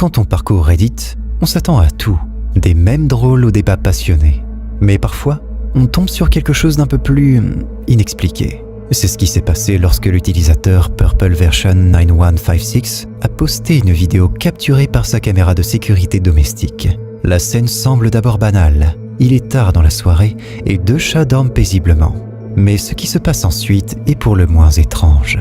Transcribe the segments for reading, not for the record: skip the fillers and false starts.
Quand on parcourt Reddit, on s'attend à tout, des mèmes drôles aux débats passionnés. Mais parfois, on tombe sur quelque chose d'un peu plus inexpliqué. C'est ce qui s'est passé lorsque l'utilisateur Purple Version 9156 a posté une vidéo capturée par sa caméra de sécurité domestique. La scène semble d'abord banale. Il est tard dans la soirée et 2 chats dorment paisiblement. Mais ce qui se passe ensuite est pour le moins étrange.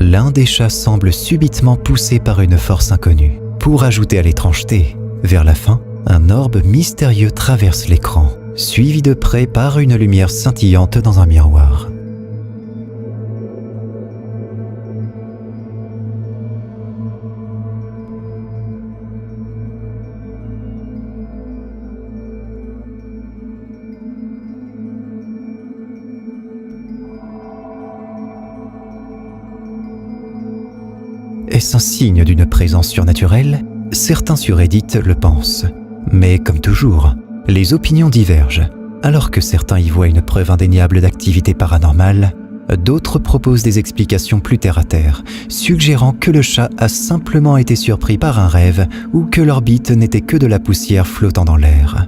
L'un des chats semble subitement poussé par une force inconnue. Pour ajouter à l'étrangeté, vers la fin, un orbe mystérieux traverse l'écran, suivi de près par une lumière scintillante dans un miroir. Est-ce un signe d'une présence surnaturelle ? Certains sur Reddit le pensent. Mais comme toujours, les opinions divergent. Alors que certains y voient une preuve indéniable d'activité paranormale, d'autres proposent des explications plus terre-à-terre, suggérant que le chat a simplement été surpris par un rêve ou que l'orbite n'était que de la poussière flottant dans l'air.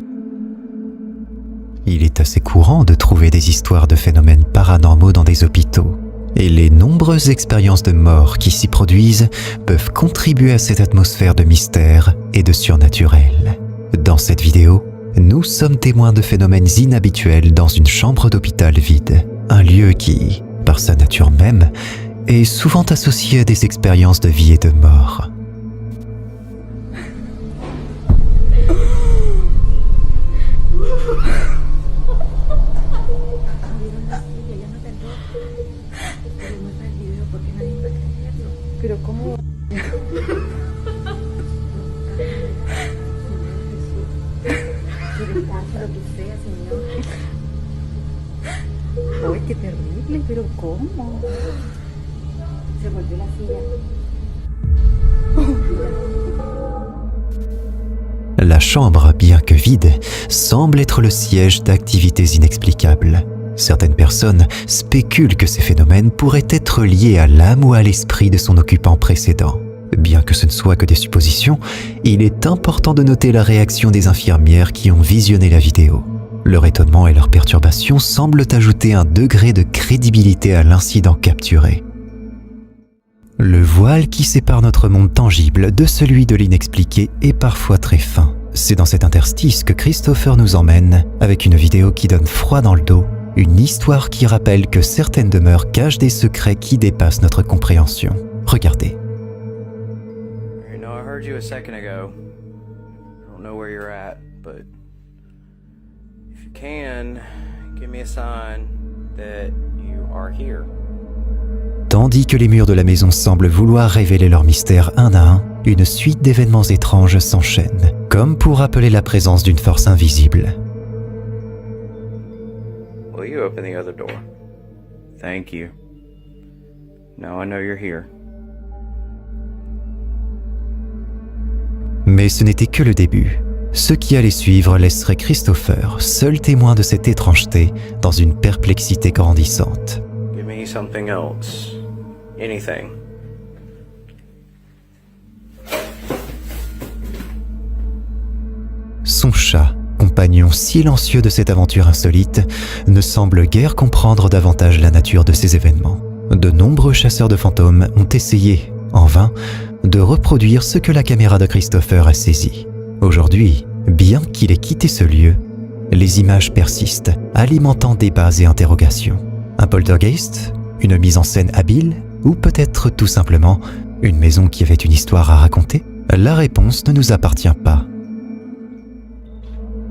Il est assez courant de trouver des histoires de phénomènes paranormaux dans des hôpitaux. Et les nombreuses expériences de mort qui s'y produisent peuvent contribuer à cette atmosphère de mystère et de surnaturel. Dans cette vidéo, nous sommes témoins de phénomènes inhabituels dans une chambre d'hôpital vide, un lieu qui, par sa nature même, est souvent associé à des expériences de vie et de mort. Pero cómo lo que sea, señor. ¡Ay, qué terrible! Pero ¿cómo? Se volvió la silla. La chambre, bien que vide, semble être le siège d'activités inexplicables. Certaines personnes spéculent que ces phénomènes pourraient être liés à l'âme ou à l'esprit de son occupant précédent. Bien que ce ne soit que des suppositions, il est important de noter la réaction des infirmières qui ont visionné la vidéo. Leur étonnement et leur perturbation semblent ajouter un degré de crédibilité à l'incident capturé. Le voile qui sépare notre monde tangible de celui de l'inexpliqué est parfois très fin. C'est dans cet interstice que Christopher nous emmène avec une vidéo qui donne froid dans le dos, une histoire qui rappelle que certaines demeures cachent des secrets qui dépassent notre compréhension. Regardez. I know I heard you a second ago. I don't know where you're at, but if you can, give me a sign that you are here. Tandis que les murs de la maison semblent vouloir révéler leur mystère un à un, une suite d'événements étranges s'enchaîne, comme pour rappeler la présence d'une force invisible. Will you open the other door? Thank you. Now I know you're here. Mais ce n'était que le début. Ce qui allait suivre laisserait Christopher, seul témoin de cette étrangeté, dans une perplexité grandissante. Give me something else. Anything. Son chat, compagnon silencieux de cette aventure insolite, ne semble guère comprendre davantage la nature de ces événements. De nombreux chasseurs de fantômes ont essayé, en vain, de reproduire ce que la caméra de Christopher a saisi. Aujourd'hui, bien qu'il ait quitté ce lieu, les images persistent, alimentant débats et interrogations. Un poltergeist ? Une mise en scène habile ? Ou peut-être tout simplement une maison qui avait une histoire à raconter ? La réponse ne nous appartient pas.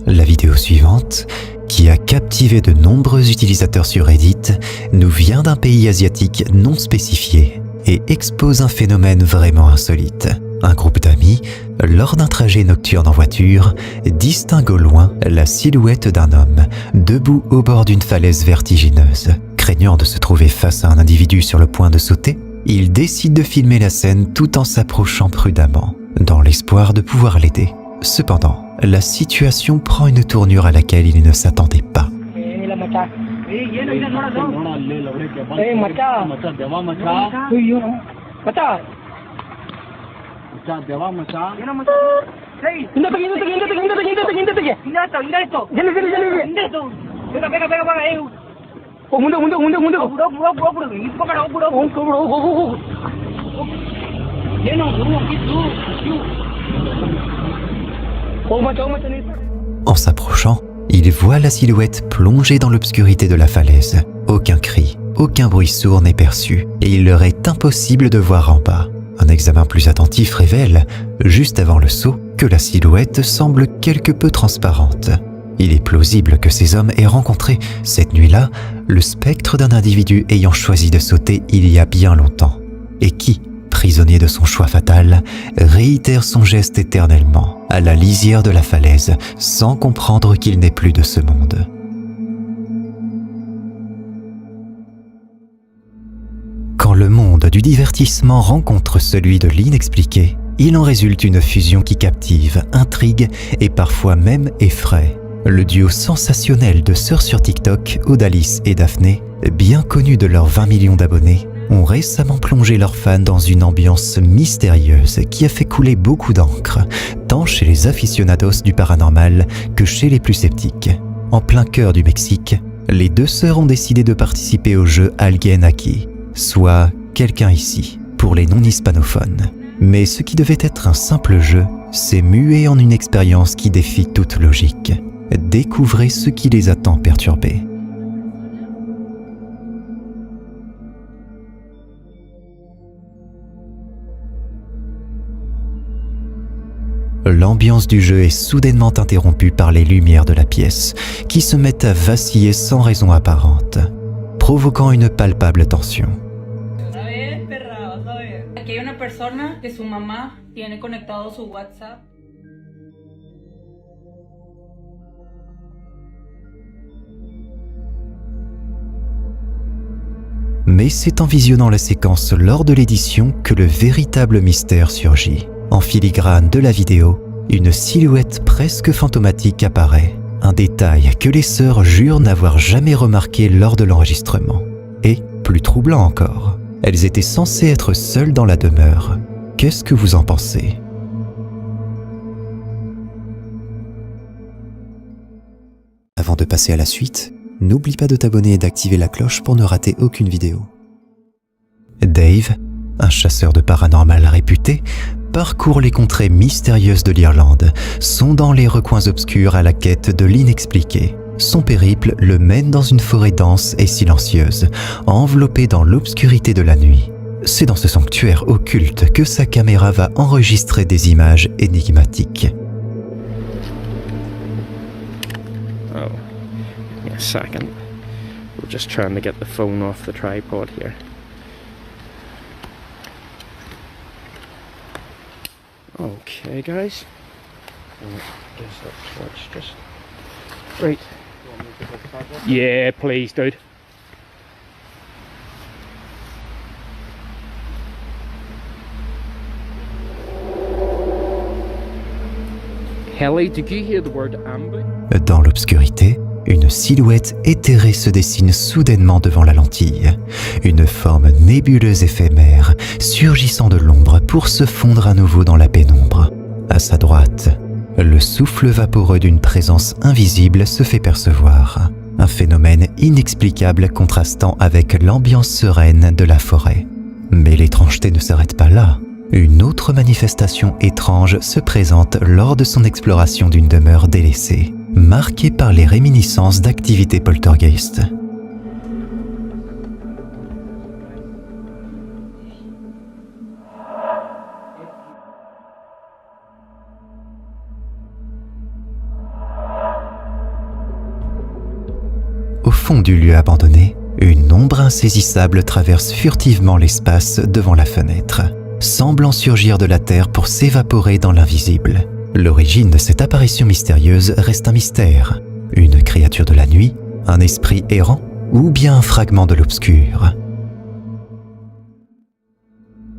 La vidéo suivante, qui a captivé de nombreux utilisateurs sur Reddit, nous vient d'un pays asiatique non spécifié et expose un phénomène vraiment insolite. Un groupe d'amis, lors d'un trajet nocturne en voiture, distingue au loin la silhouette d'un homme, debout au bord d'une falaise vertigineuse. Craignant de se trouver face à un individu sur le point de sauter, il décide de filmer la scène tout en s'approchant prudemment, dans l'espoir de pouvoir l'aider. Cependant, la situation prend une tournure à laquelle il ne s'attendait pas. En s'approchant, il voit la silhouette plongée dans l'obscurité de la falaise. Aucun cri, aucun bruit sourd n'est perçu, et il leur est impossible de voir en bas. Un examen plus attentif révèle, juste avant le saut, que la silhouette semble quelque peu transparente. Il est plausible que ces hommes aient rencontré, cette nuit-là, le spectre d'un individu ayant choisi de sauter il y a bien longtemps, et qui, prisonnier de son choix fatal, réitère son geste éternellement, à la lisière de la falaise, sans comprendre qu'il n'est plus de ce monde. Quand le monde du divertissement rencontre celui de l'inexpliqué, il en résulte une fusion qui captive, intrigue et parfois même effraie. Le duo sensationnel de sœurs sur TikTok, Odalis et Daphné, bien connus de leurs 20 millions d'abonnés, ont récemment plongé leurs fans dans une ambiance mystérieuse qui a fait couler beaucoup d'encre, tant chez les aficionados du paranormal que chez les plus sceptiques. En plein cœur du Mexique, les deux sœurs ont décidé de participer au jeu Alguien Aquí, soit quelqu'un ici, pour les non-hispanophones. Mais ce qui devait être un simple jeu s'est mué en une expérience qui défie toute logique. Découvrez ce qui les a tant perturbés. L'ambiance du jeu est soudainement interrompue par les lumières de la pièce, qui se mettent à vaciller sans raison apparente, provoquant une palpable tension. A ver, perra, vas a ver. Aquí hay una persona que su mamá tiene conectado su WhatsApp. Mais c'est en visionnant la séquence lors de l'édition que le véritable mystère surgit. En filigrane de la vidéo, une silhouette presque fantomatique apparaît. Un détail que les sœurs jurent n'avoir jamais remarqué lors de l'enregistrement. Et, plus troublant encore, elles étaient censées être seules dans la demeure. Qu'est-ce que vous en pensez ? Avant de passer à la suite, n'oublie pas de t'abonner et d'activer la cloche pour ne rater aucune vidéo. Dave, un chasseur de paranormal réputé, parcourt les contrées mystérieuses de l'Irlande, sondant les recoins obscurs à la quête de l'inexpliqué. Son périple le mène dans une forêt dense et silencieuse, enveloppée dans l'obscurité de la nuit. C'est dans ce sanctuaire occulte que sa caméra va enregistrer des images énigmatiques. Oh, give me a second. We're just trying to get the phone off the tripod here. Okay, guys. I guess that torch just right. Yeah, please, dude. Helly, did you hear the word ambush? Dans l'obscurité, une silhouette éthérée se dessine soudainement devant la lentille. Une forme nébuleuse éphémère, surgissant de l'ombre pour se fondre à nouveau dans la pénombre. À sa droite, le souffle vaporeux d'une présence invisible se fait percevoir. Un phénomène inexplicable contrastant avec l'ambiance sereine de la forêt. Mais l'étrangeté ne s'arrête pas là. Une autre manifestation étrange se présente lors de son exploration d'une demeure délaissée, marquée par les réminiscences d'activités poltergeist. Au fond du lieu abandonné, une ombre insaisissable traverse furtivement l'espace devant la fenêtre, semblant surgir de la terre pour s'évaporer dans l'invisible. L'origine de cette apparition mystérieuse reste un mystère. Une créature de la nuit, un esprit errant ou bien un fragment de l'obscur.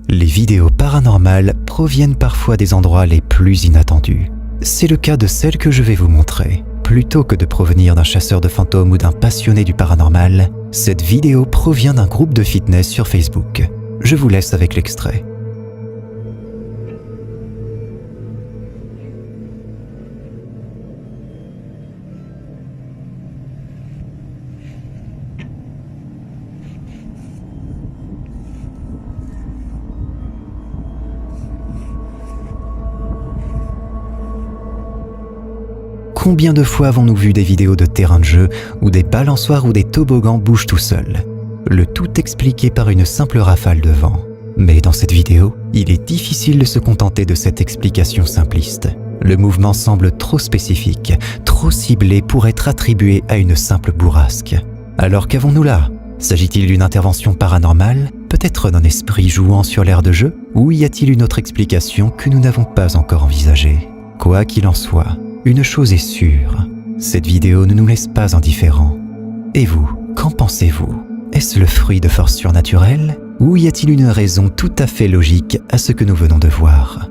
Les vidéos paranormales proviennent parfois des endroits les plus inattendus. C'est le cas de celle que je vais vous montrer. Plutôt que de provenir d'un chasseur de fantômes ou d'un passionné du paranormal, cette vidéo provient d'un groupe de fitness sur Facebook. Je vous laisse avec l'extrait. Combien de fois avons-nous vu des vidéos de terrain de jeu où des balançoires ou des toboggans bougent tout seuls? Le tout expliqué par une simple rafale de vent. Mais dans cette vidéo, il est difficile de se contenter de cette explication simpliste. Le mouvement semble trop spécifique, trop ciblé pour être attribué à une simple bourrasque. Alors qu'avons-nous là? S'agit-il d'une intervention paranormale, peut-être d'un esprit jouant sur l'air de jeu, ou y a-t-il une autre explication que nous n'avons pas encore envisagée? Quoi qu'il en soit, une chose est sûre, cette vidéo ne nous laisse pas indifférents. Et vous, qu'en pensez-vous? Est-ce le fruit de forces surnaturelles, ou y a-t-il une raison tout à fait logique à ce que nous venons de voir?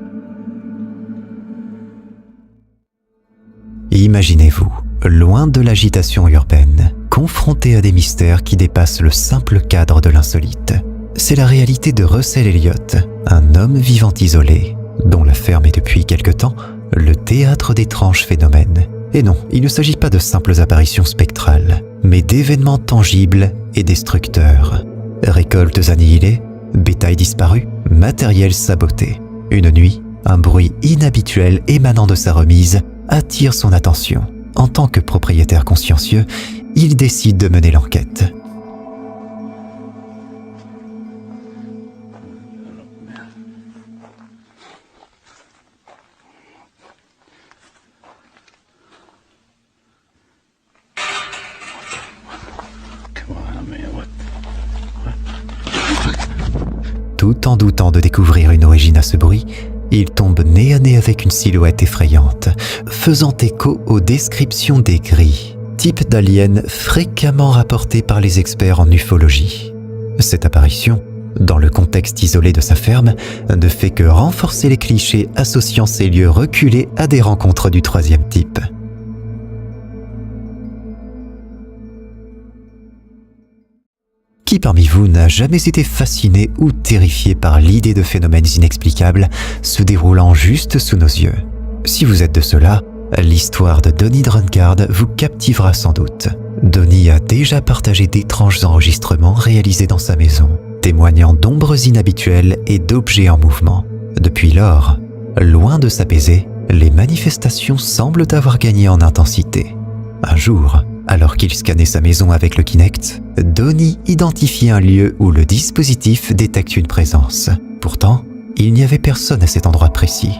Imaginez-vous, loin de l'agitation urbaine, confronté à des mystères qui dépassent le simple cadre de l'insolite. C'est la réalité de Russell Elliott, un homme vivant isolé, dont la ferme est depuis quelque temps le théâtre d'étranges phénomènes. Et non, il ne s'agit pas de simples apparitions spectrales, mais d'événements tangibles et destructeurs. Récoltes annihilées, bétail disparu, matériel saboté. Une nuit, un bruit inhabituel émanant de sa remise attire son attention. En tant que propriétaire consciencieux, il décide de mener l'enquête. Tout en doutant de découvrir une origine à ce bruit, il tombe nez à nez avec une silhouette effrayante, faisant écho aux descriptions des gris, type d'aliens fréquemment rapportés par les experts en ufologie. Cette apparition, dans le contexte isolé de sa ferme, ne fait que renforcer les clichés associant ces lieux reculés à des rencontres du troisième type. Qui parmi vous n'a jamais été fasciné ou terrifié par l'idée de phénomènes inexplicables se déroulant juste sous nos yeux? Si vous êtes de ceux-là, l'histoire de Donnie Drunkard vous captivera sans doute. Donnie a déjà partagé d'étranges enregistrements réalisés dans sa maison, témoignant d'ombres inhabituelles et d'objets en mouvement. Depuis lors, loin de s'apaiser, les manifestations semblent avoir gagné en intensité. Un jour, alors qu'il scannait sa maison avec le Kinect, Donnie identifie un lieu où le dispositif détecte une présence. Pourtant, il n'y avait personne à cet endroit précis.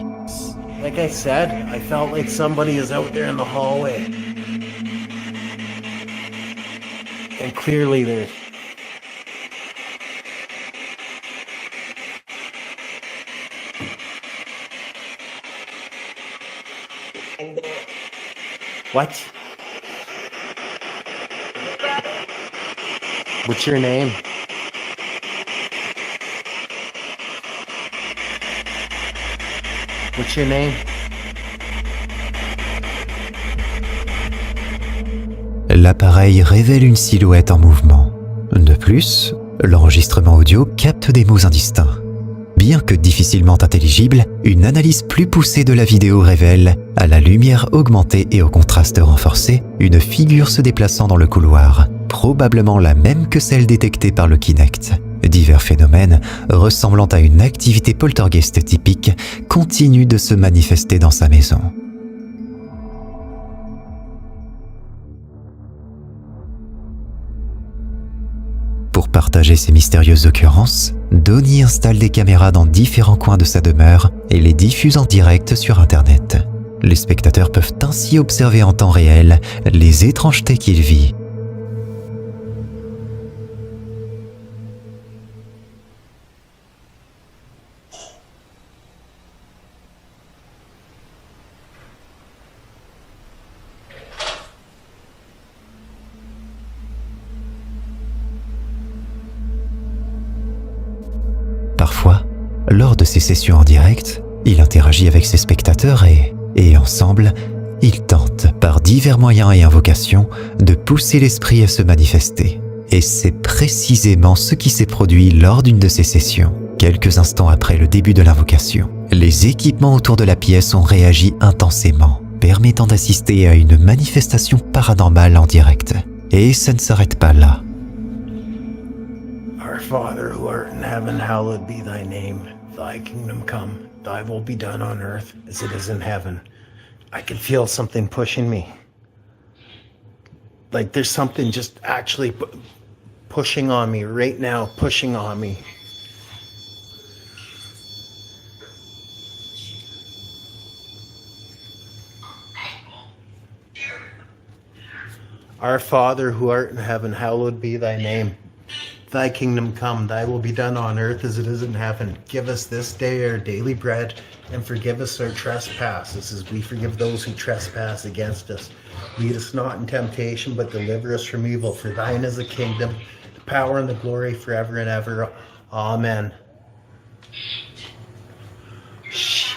Like I said, I felt like somebody is out there in the hallway. And clearly there's... What? What's your name? What's your name? L'appareil révèle une silhouette en mouvement. De plus, l'enregistrement audio capte des mots indistincts. Bien que difficilement intelligible, une analyse plus poussée de la vidéo révèle, à la lumière augmentée et au contraste renforcé, une figure se déplaçant dans le couloir, probablement la même que celle détectée par le Kinect. Divers phénomènes, ressemblant à une activité poltergeist typique, continuent de se manifester dans sa maison. Pour partager ces mystérieuses occurrences, Donnie installe des caméras dans différents coins de sa demeure et les diffuse en direct sur Internet. Les spectateurs peuvent ainsi observer en temps réel les étrangetés qu'il vit. Parfois, lors de ces sessions en direct, il interagit avec ses spectateurs et, Et ensemble, ils tentent, par divers moyens et invocations, de pousser l'esprit à se manifester. Et c'est précisément ce qui s'est produit lors d'une de ces sessions. Quelques instants après le début de l'invocation, les équipements autour de la pièce ont réagi intensément, permettant d'assister à une manifestation paranormale en direct. Et ça ne s'arrête pas là. Our Father who art in heaven, hallowed be thy name. Thy kingdom come, thy will be done on earth as it is in heaven. I can feel something pushing me. Like there's something just actually pushing on me right now, pushing on me. Our Father who art in heaven, hallowed be thy name. Thy kingdom come, thy will be done on earth as it is in heaven. Give us this day our daily bread, and forgive us our trespasses as we forgive those who trespass against us. Lead us not in temptation, but deliver us from evil. For thine is the kingdom, the power, and the glory forever and ever. Amen. Shit.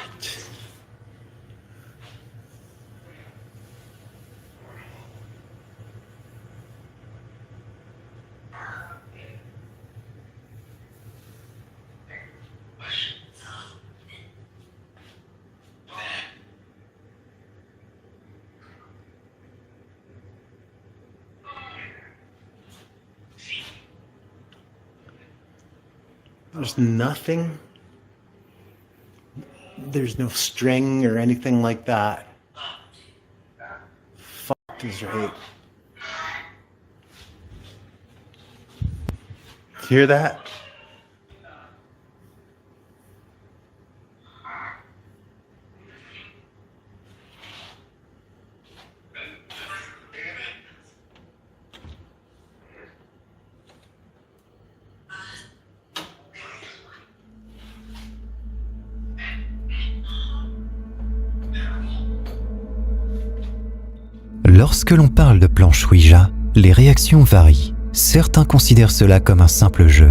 There's nothing. There's no string or anything like that. Fuck is right. Hear that? Lorsque l'on parle de planche Ouija, les réactions varient. Certains considèrent cela comme un simple jeu,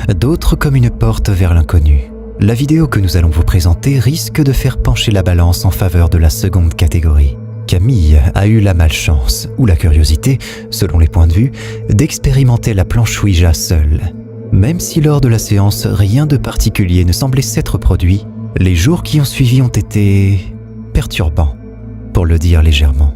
d'autres comme une porte vers l'inconnu. La vidéo que nous allons vous présenter risque de faire pencher la balance en faveur de la seconde catégorie. Camille a eu la malchance, ou la curiosité, selon les points de vue, d'expérimenter la planche Ouija seule. Même si lors de la séance, rien de particulier ne semblait s'être produit, les jours qui ont suivi ont été perturbants, pour le dire légèrement.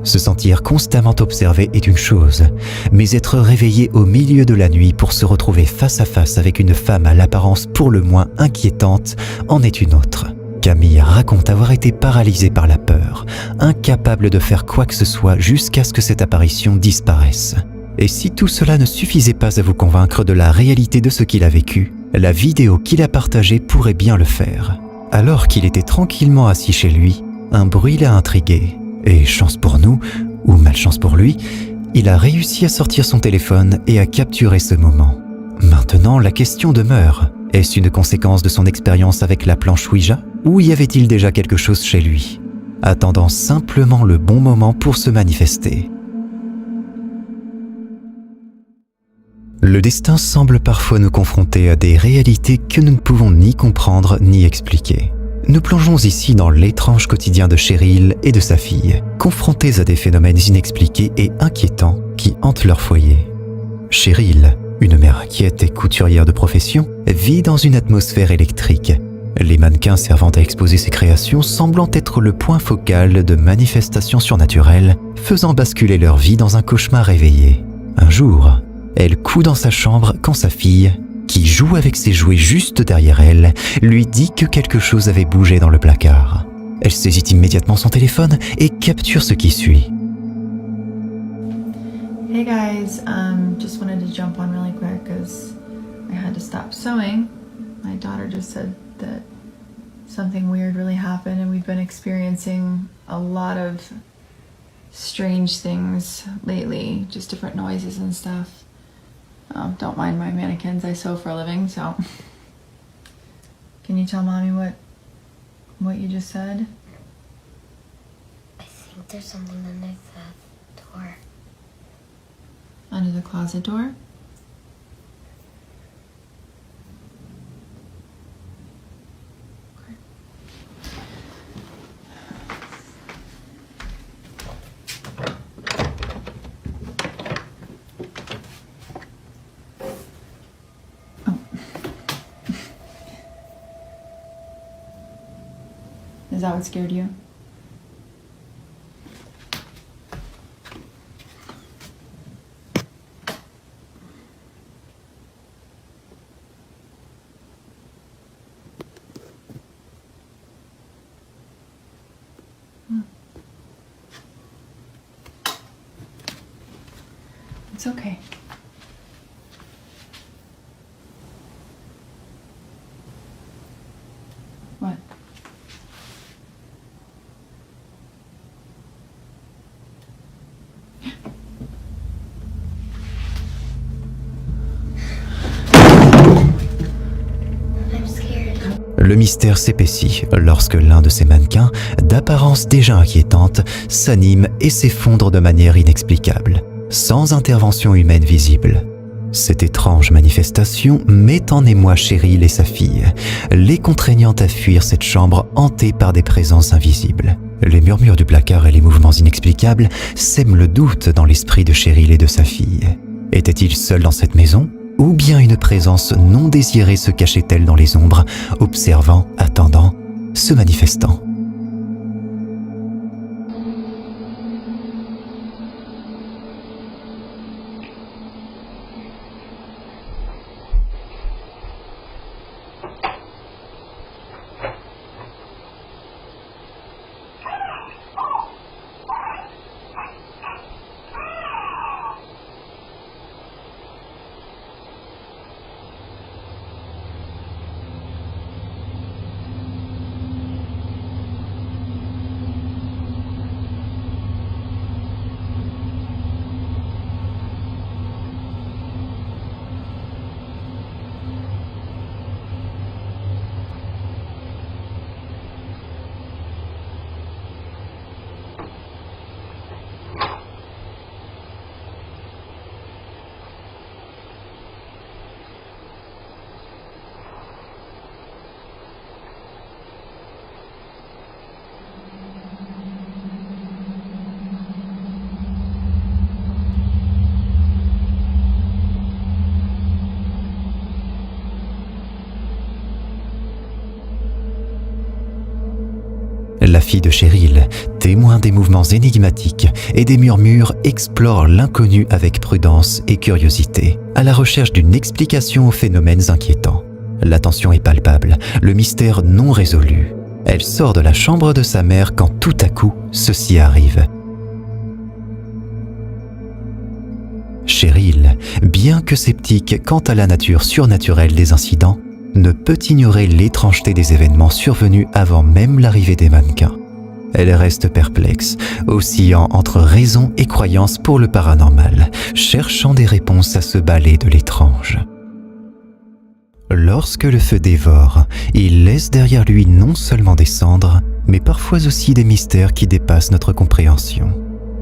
Se sentir constamment observé est une chose, mais être réveillé au milieu de la nuit pour se retrouver face à face avec une femme à l'apparence pour le moins inquiétante en est une autre. Camille raconte avoir été paralysée par la peur, incapable de faire quoi que ce soit jusqu'à ce que cette apparition disparaisse. Et si tout cela ne suffisait pas à vous convaincre de la réalité de ce qu'il a vécu, la vidéo qu'il a partagée pourrait bien le faire. Alors qu'il était tranquillement assis chez lui, un bruit l'a intrigué. Et chance pour nous, ou malchance pour lui, il a réussi à sortir son téléphone et à capturer ce moment. Maintenant, la question demeure. Est-ce une conséquence de son expérience avec la planche Ouija? Ou y avait-il déjà quelque chose chez lui? attendant simplement le bon moment pour se manifester. Le destin semble parfois nous confronter à des réalités que nous ne pouvons ni comprendre ni expliquer. Nous plongeons ici dans l'étrange quotidien de Cheryl et de sa fille, confrontés à des phénomènes inexpliqués et inquiétants qui hantent leur foyer. Cheryl, une mère inquiète et couturière de profession, vit dans une atmosphère électrique. Les mannequins servant à exposer ses créations semblant être le point focal de manifestations surnaturelles, faisant basculer leur vie dans un cauchemar réveillé. Un jour, elle coud dans sa chambre quand sa fille, qui joue avec ses jouets juste derrière elle, lui dit que quelque chose avait bougé dans le placard. Elle saisit immédiatement son téléphone et capture ce qui suit. Hey guys, just wanted to jump on really quick because I had to stop sewing. My daughter just said that something weird really happened and we've been experiencing a lot of strange things lately, just different noises and stuff. Don't mind my mannequins, I sew for a living, so. Can you tell Mommy what you just said? I think there's something underneath the door. Under the closet door? Is that what scared you? It's okay. What? Le mystère s'épaissit lorsque l'un de ces mannequins, d'apparence déjà inquiétante, s'anime et s'effondre de manière inexplicable, sans intervention humaine visible. Cette étrange manifestation met en émoi Cheryl et sa fille, les contraignant à fuir cette chambre hantée par des présences invisibles. Les murmures du placard et les mouvements inexplicables sèment le doute dans l'esprit de Cheryl et de sa fille. Étaient-ils seuls dans cette maison ? Ou bien une présence non désirée se cachait-elle dans les ombres, observant, attendant, se manifestant. La fille de Cheryl, témoin des mouvements énigmatiques et des murmures, explore l'inconnu avec prudence et curiosité, à la recherche d'une explication aux phénomènes inquiétants. La tension est palpable, le mystère non résolu. Elle sort de la chambre de sa mère quand tout à coup, ceci arrive. Cheryl, bien que sceptique quant à la nature surnaturelle des incidents, ne peut ignorer l'étrangeté des événements survenus avant même l'arrivée des mannequins. Elle reste perplexe, oscillant entre raison et croyance pour le paranormal, cherchant des réponses à ce balai de l'étrange. Lorsque le feu dévore, il laisse derrière lui non seulement des cendres, mais parfois aussi des mystères qui dépassent notre compréhension.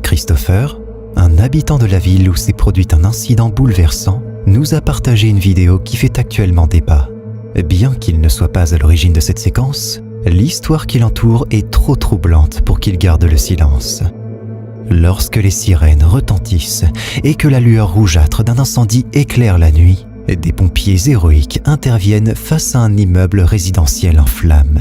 Christopher, un habitant de la ville où s'est produit un incident bouleversant, nous a partagé une vidéo qui fait actuellement débat. Bien qu'il ne soit pas à l'origine de cette séquence, l'histoire qui l'entoure est trop troublante pour qu'il garde le silence. Lorsque les sirènes retentissent et que la lueur rougeâtre d'un incendie éclaire la nuit, des pompiers héroïques interviennent face à un immeuble résidentiel en flammes.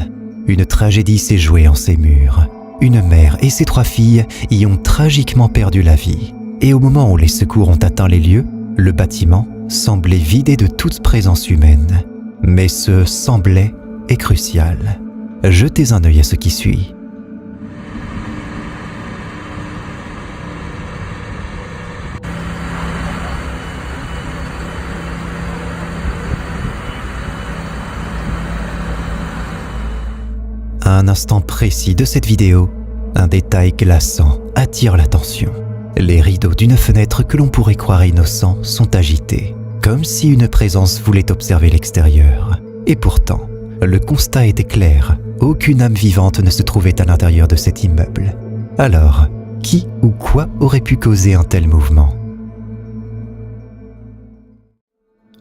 Une tragédie s'est jouée en ses murs. Une mère et ses 3 filles y ont tragiquement perdu la vie. Et au moment où les secours ont atteint les lieux, le bâtiment semblait vidé de toute présence humaine. Mais ce « semblait » est crucial. Jetez un œil à ce qui suit. À un instant précis de cette vidéo, un détail glaçant attire l'attention. Les rideaux d'une fenêtre que l'on pourrait croire innocents sont agités, comme si une présence voulait observer l'extérieur. Et pourtant, le constat était clair, aucune âme vivante ne se trouvait à l'intérieur de cet immeuble. Alors, qui ou quoi aurait pu causer un tel mouvement ?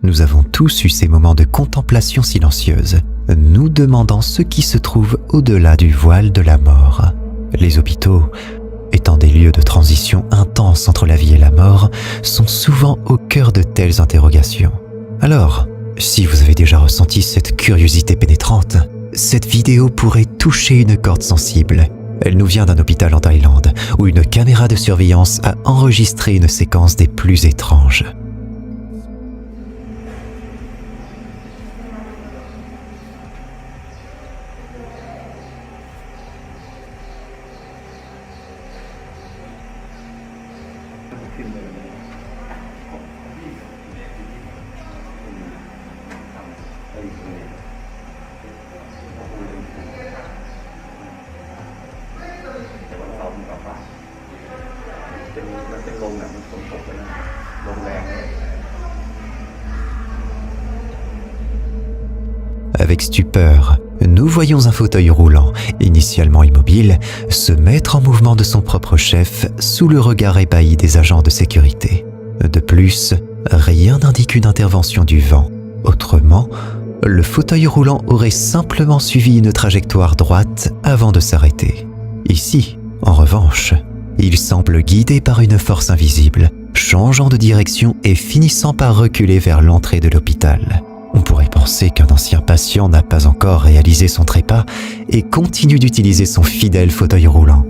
Nous avons tous eu ces moments de contemplation silencieuse, nous demandant ce qui se trouve au-delà du voile de la mort. Les hôpitaux, étant des lieux de transition intense entre la vie et la mort, sont souvent au cœur de telles interrogations. Alors, si vous avez déjà ressenti cette curiosité pénétrante, cette vidéo pourrait toucher une corde sensible. Elle nous vient d'un hôpital en Thaïlande, où une caméra de surveillance a enregistré une séquence des plus étranges. Avec stupeur, nous voyons un fauteuil roulant, initialement immobile, se mettre en mouvement de son propre chef sous le regard ébahi des agents de sécurité. De plus, rien n'indique une intervention du vent. Autrement, le fauteuil roulant aurait simplement suivi une trajectoire droite avant de s'arrêter. Ici, en revanche, il semble guidé par une force invisible, changeant de direction et finissant par reculer vers l'entrée de l'hôpital. On pourrait penser qu'un ancien patient n'a pas encore réalisé son trépas et continue d'utiliser son fidèle fauteuil roulant.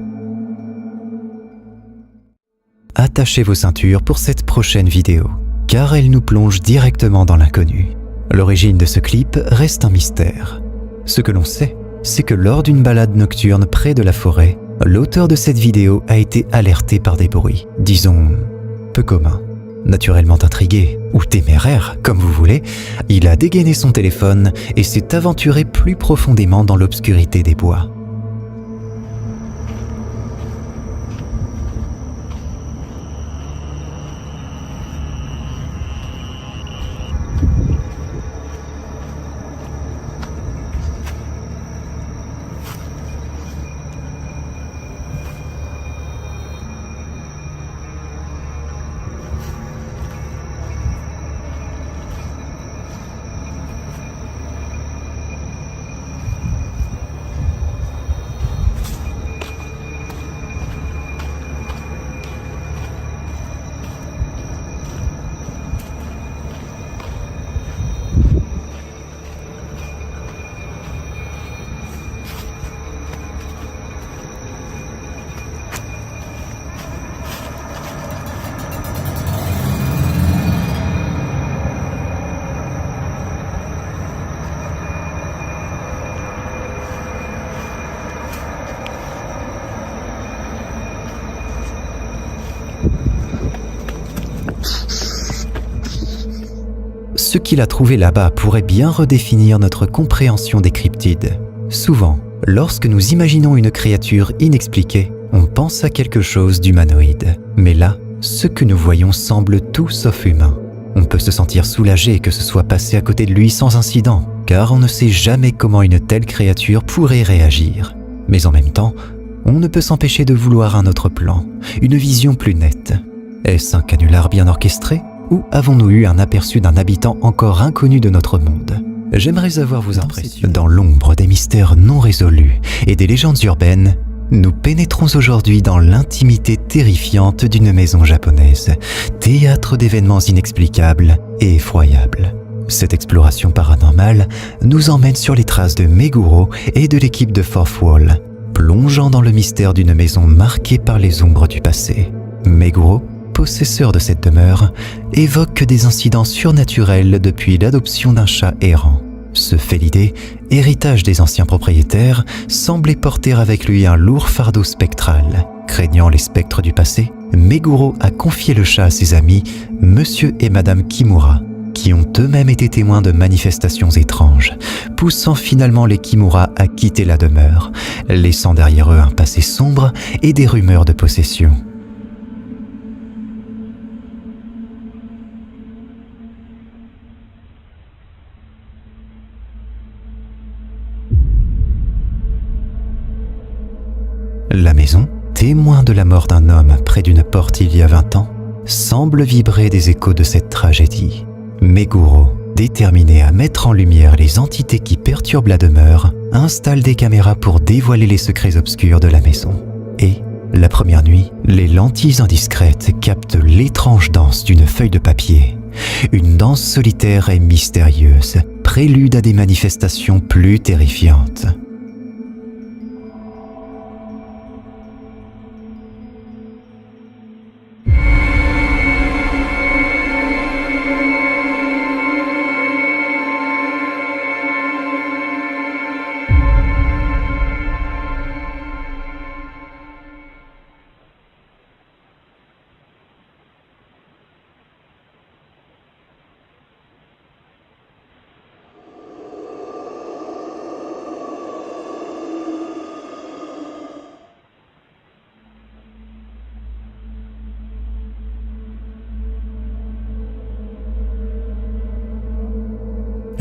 Attachez vos ceintures pour cette prochaine vidéo, car elle nous plonge directement dans l'inconnu. L'origine de ce clip reste un mystère. Ce que l'on sait, c'est que lors d'une balade nocturne près de la forêt, l'auteur de cette vidéo a été alerté par des bruits, disons, peu communs. Naturellement intrigué, ou téméraire, comme vous voulez, il a dégainé son téléphone et s'est aventuré plus profondément dans l'obscurité des bois. Ce qu'il a trouvé là-bas pourrait bien redéfinir notre compréhension des cryptides. Souvent, lorsque nous imaginons une créature inexpliquée, on pense à quelque chose d'humanoïde. Mais là, ce que nous voyons semble tout sauf humain. On peut se sentir soulagé que ce soit passé à côté de lui sans incident, car on ne sait jamais comment une telle créature pourrait réagir. Mais en même temps, on ne peut s'empêcher de vouloir un autre plan, une vision plus nette. Est-ce un canular bien orchestré, ou avons-nous eu un aperçu d'un habitant encore inconnu de notre monde? J'aimerais avoir vos impressions. Dans l'ombre des mystères non résolus et des légendes urbaines, nous pénétrons aujourd'hui dans l'intimité terrifiante d'une maison japonaise, théâtre d'événements inexplicables et effroyables. Cette exploration paranormale nous emmène sur les traces de Meguro et de l'équipe de Fourth Wall, plongeant dans le mystère d'une maison marquée par les ombres du passé. Meguro, possesseur de cette demeure, évoque des incidents surnaturels depuis l'adoption d'un chat errant. Ce félidé, héritage des anciens propriétaires, semblait porter avec lui un lourd fardeau spectral. Craignant les spectres du passé, Meguro a confié le chat à ses amis, Monsieur et Madame Kimura, qui ont eux-mêmes été témoins de manifestations étranges, poussant finalement les Kimura à quitter la demeure, laissant derrière eux un passé sombre et des rumeurs de possession. La maison, témoin de la mort d'un homme près d'une porte il y a 20 ans, semble vibrer des échos de cette tragédie. Meguro, déterminé à mettre en lumière les entités qui perturbent la demeure, installe des caméras pour dévoiler les secrets obscurs de la maison. Et, la première nuit, les lentilles indiscrètes captent l'étrange danse d'une feuille de papier. Une danse solitaire et mystérieuse, prélude à des manifestations plus terrifiantes.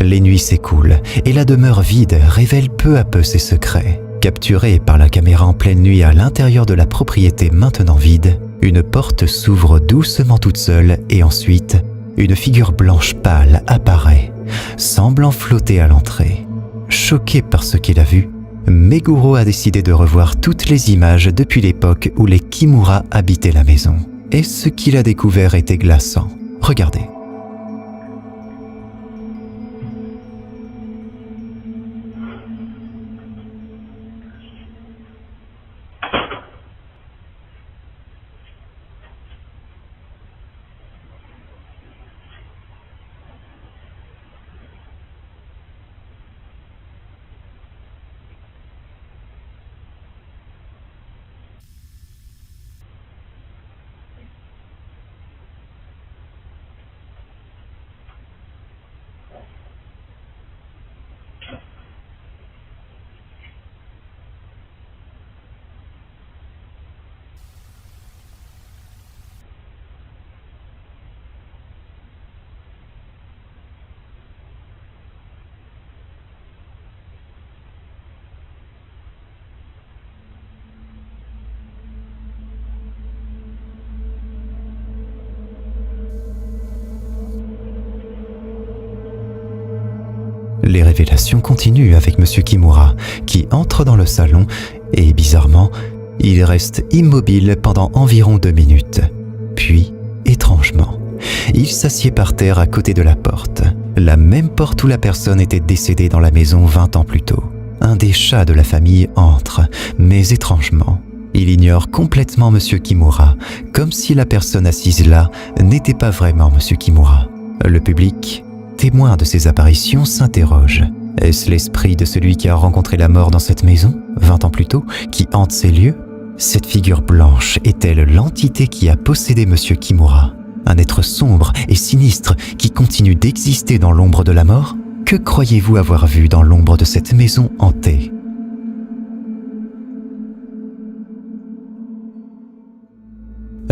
Les nuits s'écoulent et la demeure vide révèle peu à peu ses secrets. Capturée par la caméra en pleine nuit à l'intérieur de la propriété maintenant vide, une porte s'ouvre doucement toute seule et ensuite, une figure blanche pâle apparaît, semblant flotter à l'entrée. Choqué par ce qu'il a vu, Meguro a décidé de revoir toutes les images depuis l'époque où les Kimura habitaient la maison. Et ce qu'il a découvert était glaçant. Regardez. Les révélations continuent avec Monsieur Kimura, qui entre dans le salon et, bizarrement, il reste immobile pendant environ 2 minutes. Puis, étrangement, il s'assied par terre à côté de la porte, la même porte où la personne était décédée dans la maison 20 ans plus tôt. Un des chats de la famille entre, mais étrangement, il ignore complètement Monsieur Kimura, comme si la personne assise là n'était pas vraiment Monsieur Kimura. Le public, témoin de ces apparitions, s'interroge. Est-ce l'esprit de celui qui a rencontré la mort dans cette maison, 20 ans plus tôt, qui hante ces lieux? Cette figure blanche est-elle l'entité qui a possédé Monsieur Kimura? Un être sombre et sinistre qui continue d'exister dans l'ombre de la mort? Que croyez-vous avoir vu dans l'ombre de cette maison hantée?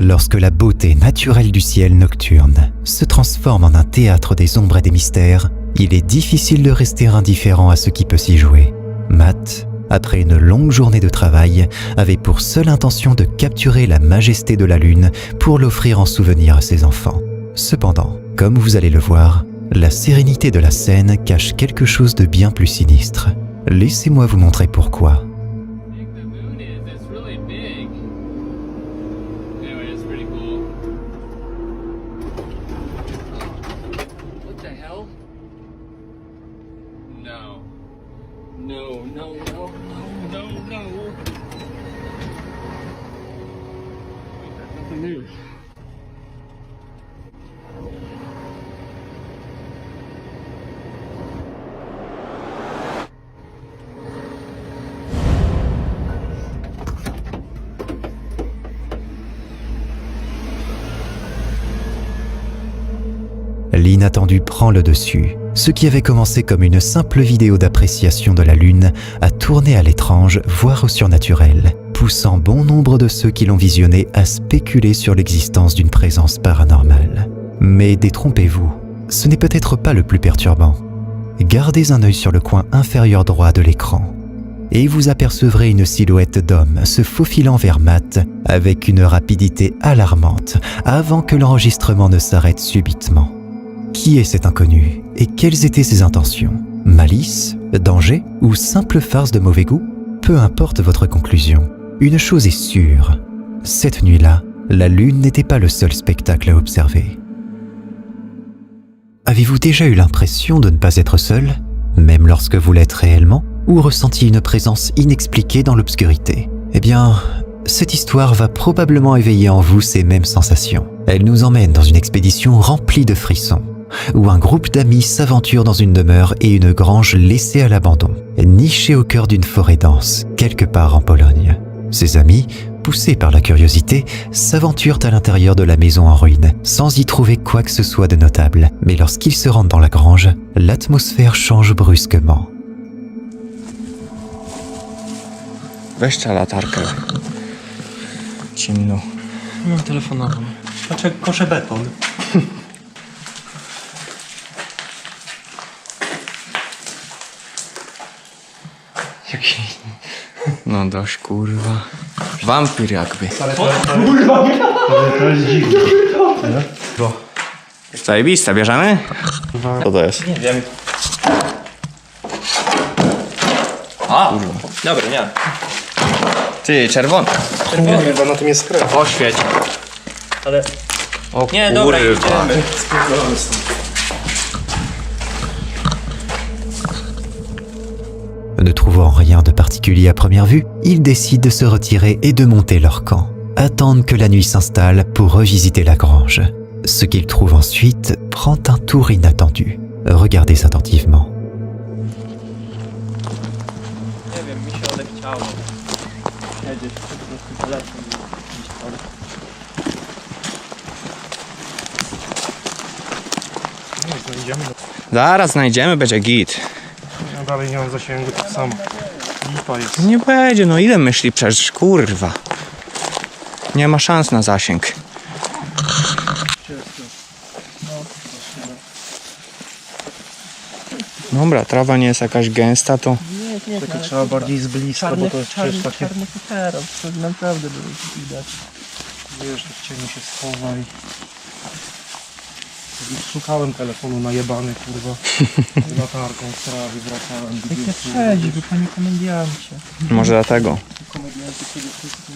Lorsque la beauté naturelle du ciel nocturne se transforme en un théâtre des ombres et des mystères, il est difficile de rester indifférent à ce qui peut s'y jouer. Matt, après une longue journée de travail, avait pour seule intention de capturer la majesté de la lune pour l'offrir en souvenir à ses enfants. Cependant, comme vous allez le voir, la sérénité de la scène cache quelque chose de bien plus sinistre. Laissez-moi vous montrer pourquoi. L'inattendu prend le dessus. Ce qui avait commencé comme une simple vidéo d'appréciation de la Lune a tourné à l'étrange, voire au surnaturel, poussant bon nombre de ceux qui l'ont visionné à spéculer sur l'existence d'une présence paranormale. Mais détrompez-vous, ce n'est peut-être pas le plus perturbant. Gardez un œil sur le coin inférieur droit de l'écran et vous apercevrez une silhouette d'homme se faufilant vers Matt avec une rapidité alarmante avant que l'enregistrement ne s'arrête subitement. Qui est cet inconnu et quelles étaient ses intentions? Malice, danger ou simple farce de mauvais goût? Peu importe votre conclusion, une chose est sûre, cette nuit-là, la Lune n'était pas le seul spectacle à observer. Avez-vous déjà eu l'impression de ne pas être seul, même lorsque vous l'êtes réellement, ou ressenti une présence inexpliquée dans l'obscurité? Eh bien, cette histoire va probablement éveiller en vous ces mêmes sensations. Elle nous emmène dans une expédition remplie de frissons, où un groupe d'amis s'aventure dans une demeure et une grange laissée à l'abandon, nichée au cœur d'une forêt dense, quelque part en Pologne. Ces amis, poussés par la curiosité, s'aventurent à l'intérieur de la maison en ruine, sans y trouver quoi que ce soit de notable. Mais lorsqu'ils se rendent dans la grange, l'atmosphère change brusquement. Weź ta latarkę. Ciemno. Mam telefonową. Kosze beton. Jaki... No dość, kurwa. Wampir jakby. Kurwa! To jest dziwne. Zajebiste, bierzemy? Co to jest? Nie wiem. A! Dobra, nie. Ty, czerwony. Nie wiem, bo na tym jest krew. Oświeć. Ale... O Nie, dobra, kurwa. idziemy. Ne trouvant rien de particulier à première vue, ils décident de se retirer et de monter leur camp. Attendent que la nuit s'installe pour revisiter la grange. Ce qu'ils trouvent ensuite prend un tour inattendu. Regardez attentivement. Nie wiem, mi się odechciało. Siedzieć po prostu telefon i iść dalej. Nie, znajdziemy. Zaraz znajdziemy, będzie git. Ja dalej nie mam zasięgu, tak samo. Lipa jest. Nie będzie, no ile myśli przecież, kurwa. Nie ma szans na zasięg. Dobra, trawa nie jest jakaś gęsta, to... Nie, Tylko trzeba bardziej z bliska, bo to jest przecież takie... Czarny futerał, to naprawdę było widać. Wiesz, że w cieniu się schowaj. Szukałem telefonu najebany, kurwa. Z latarką w trawie wracałem. Jak ja trzeźwy, panie komendiancie. Może dlatego. Komedianty przede wszystkim.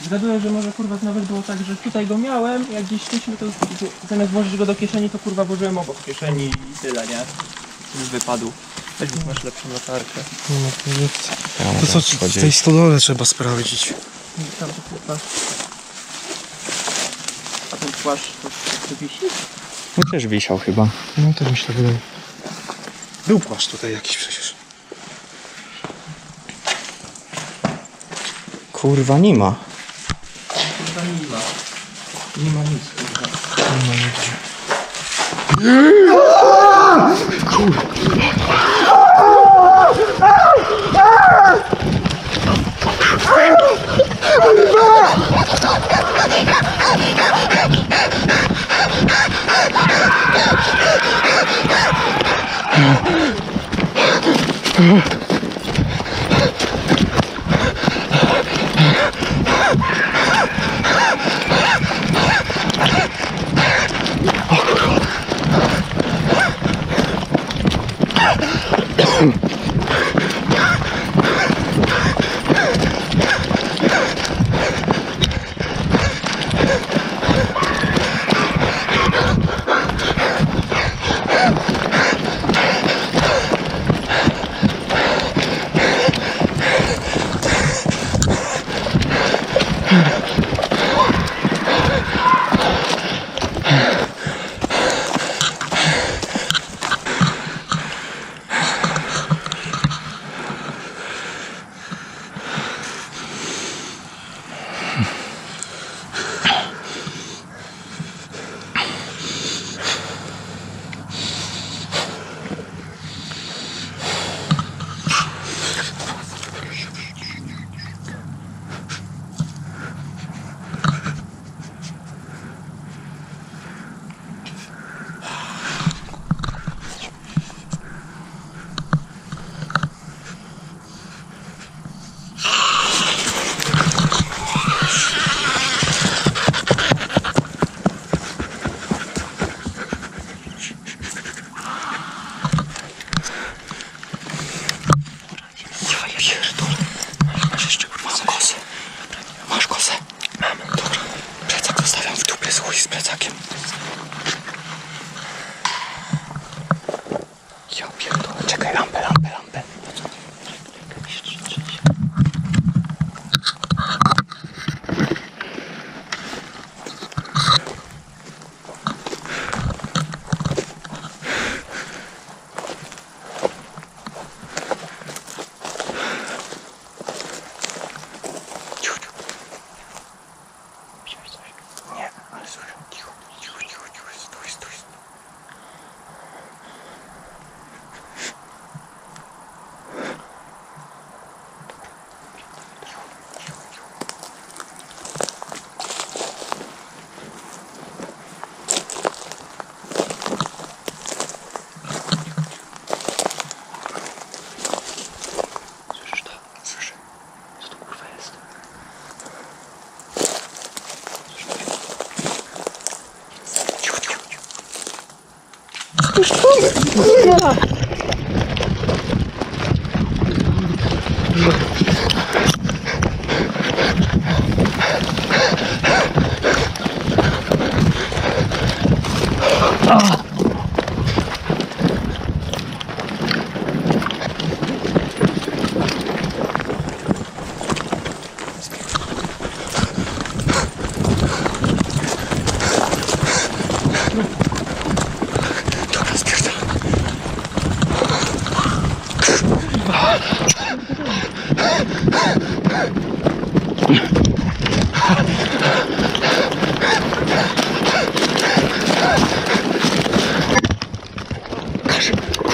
Zgaduję, że może kurwa nawet było tak, że tutaj go miałem, jak gdzieś szliśmy, to zamiast włożyć go do kieszeni, to kurwa włożyłem obok kieszeni i tyle, nie? Już wypadł. Weź masz lepszą latarkę. To co, w tej stodole trzeba sprawdzić. Tam to kurwa. A ten płaszcz to wisi? No też wisiał chyba. No to mi się tak wydaje. Był płaszcz tutaj jakiś przecież. Kurwa, nie ma. Kurwa nie ma. Nie ma nic, kurwa. Nie ma nigdzie.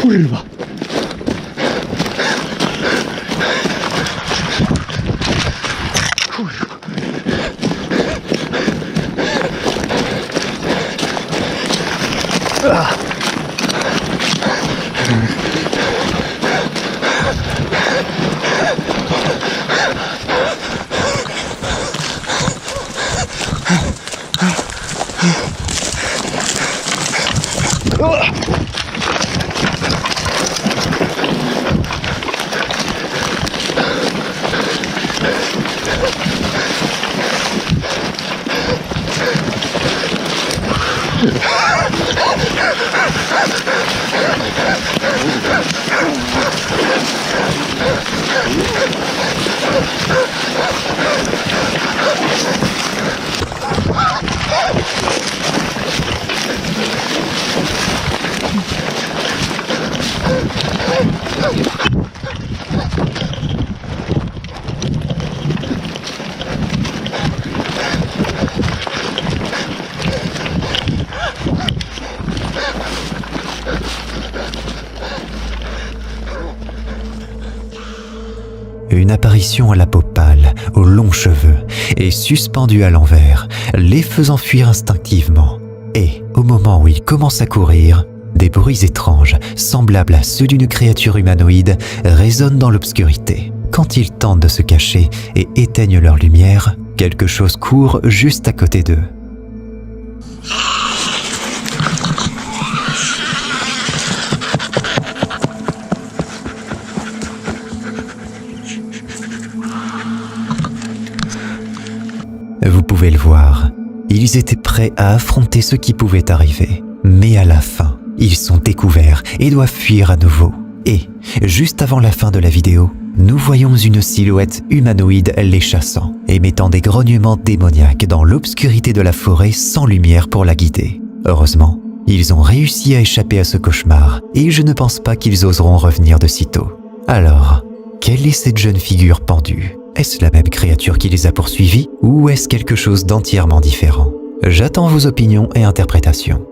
Kurwa. Une apparition à la peau pâle, aux longs cheveux, et suspendue à l'envers, les faisant fuir instinctivement. Et, au moment où il commence à courir, Des bruits étranges, semblables à ceux d'une créature humanoïde, résonnent dans l'obscurité. Quand ils tentent de se cacher et éteignent leur lumière, quelque chose court juste à côté d'eux. Vous pouvez le voir, ils étaient prêts à affronter ce qui pouvait arriver. Mais à la fin, ils sont découverts et doivent fuir à nouveau. Et, juste avant la fin de la vidéo, nous voyons une silhouette humanoïde les chassant, émettant des grognements démoniaques dans l'obscurité de la forêt sans lumière pour la guider. Heureusement, ils ont réussi à échapper à ce cauchemar et je ne pense pas qu'ils oseront revenir de sitôt. Alors, quelle est cette jeune figure pendue ? Est-ce la même créature qui les a poursuivis ou est-ce quelque chose d'entièrement différent ? J'attends vos opinions et interprétations.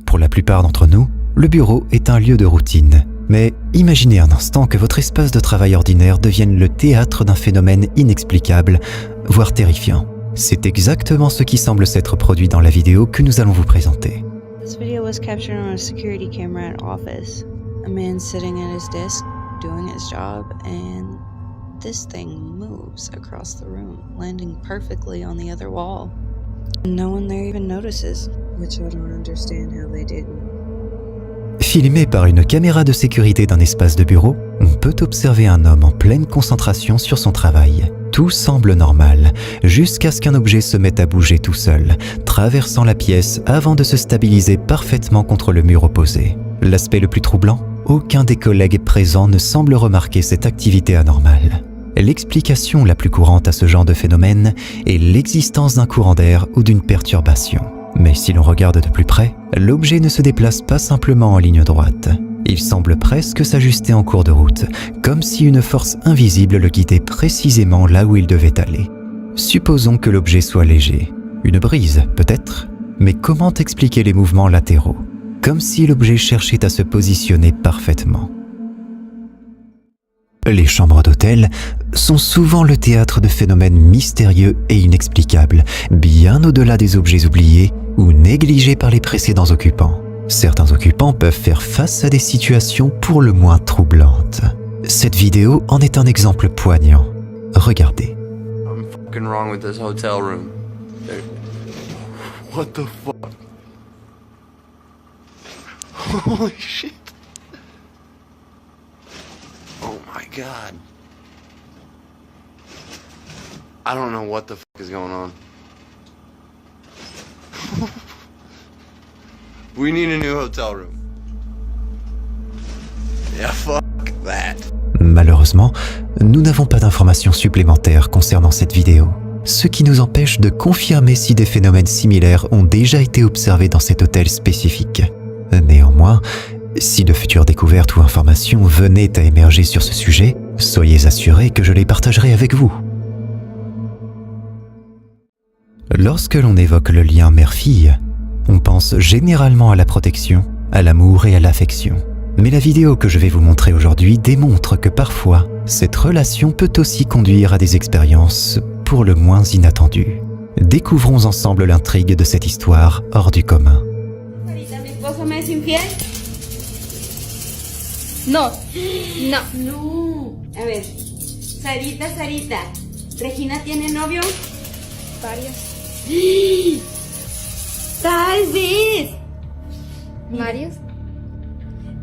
Pour la plupart d'entre nous, le bureau est un lieu de routine. Mais imaginez un instant que votre espace de travail ordinaire devienne le théâtre d'un phénomène inexplicable, voire terrifiant. C'est exactement ce qui semble s'être produit dans la vidéo que nous allons vous présenter. This video was captured on a security camera at office. A man sitting at his desk doing his job, and this thing moves across the room, landing perfectly on the other wall. No one there even notices, which I don't understand how they didn't. Filmé par une caméra de sécurité d'un espace de bureau, on peut observer un homme en pleine concentration sur son travail. Tout semble normal, jusqu'à ce qu'un objet se mette à bouger tout seul, traversant la pièce avant de se stabiliser parfaitement contre le mur opposé. L'aspect le plus troublant ? Aucun des collègues présents ne semble remarquer cette activité anormale. L'explication la plus courante à ce genre de phénomène est l'existence d'un courant d'air ou d'une perturbation. Mais si l'on regarde de plus près, l'objet ne se déplace pas simplement en ligne droite. Il semble presque s'ajuster en cours de route, comme si une force invisible le guidait précisément là où il devait aller. Supposons que l'objet soit léger. Une brise, peut-être ? Mais comment expliquer les mouvements latéraux ? Comme si l'objet cherchait à se positionner parfaitement. Les chambres d'hôtel sont souvent le théâtre de phénomènes mystérieux et inexplicables, bien au-delà des objets oubliés ou négligés par les précédents occupants. Certains occupants peuvent faire face à des situations pour le moins troublantes. Cette vidéo en est un exemple poignant. Regardez. I'm fucking wrong with this hotel room. What the fuck? Holy shit. Oh my god. I don't know what the fuck is going on. We need a new hotel room. Yeah, fuck that. Malheureusement, nous n'avons pas d'informations supplémentaires concernant cette vidéo, ce qui nous empêche de confirmer si des phénomènes similaires ont déjà été observés dans cet hôtel spécifique. Néanmoins, si de futures découvertes ou informations venaient à émerger sur ce sujet, soyez assurés que je les partagerai avec vous. Lorsque l'on évoque le lien mère-fille, on pense généralement à la protection, à l'amour et à l'affection. Mais la vidéo que je vais vous montrer aujourd'hui démontre que parfois, cette relation peut aussi conduire à des expériences pour le moins inattendues. Découvrons ensemble l'intrigue de cette histoire hors du commun. No, no, no. A ver, Sarita, ¿Regina tiene novio? Varios. Tal vez. ¿Varios?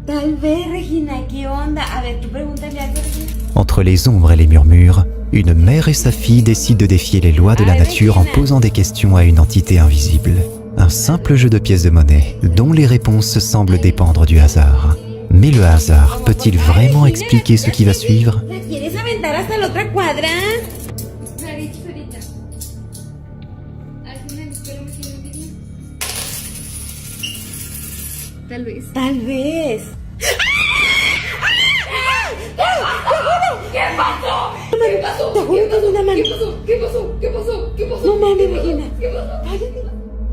Tal vez, Regina, ¿qué onda? A ver, tú pregúntale algo, Regina. Entre les ombres et les murmures, une mère et sa fille décident de défier les lois de la nature en posant des questions à une entité invisible. Un simple jeu de pièces de monnaie, dont les réponses semblent dépendre du hasard. Mais le hasard peut-il vraiment expliquer ce qui va suivre ? ¿La quieres aventar hasta la otra cuadra? Sarita. ¿Alguna de la escuela me tiene un video? Tal vez. Tal vez. ¿Qué pasó? ¿Qué pasó? Te juro que una mano. ¿Qué pasó? No mames, Regina.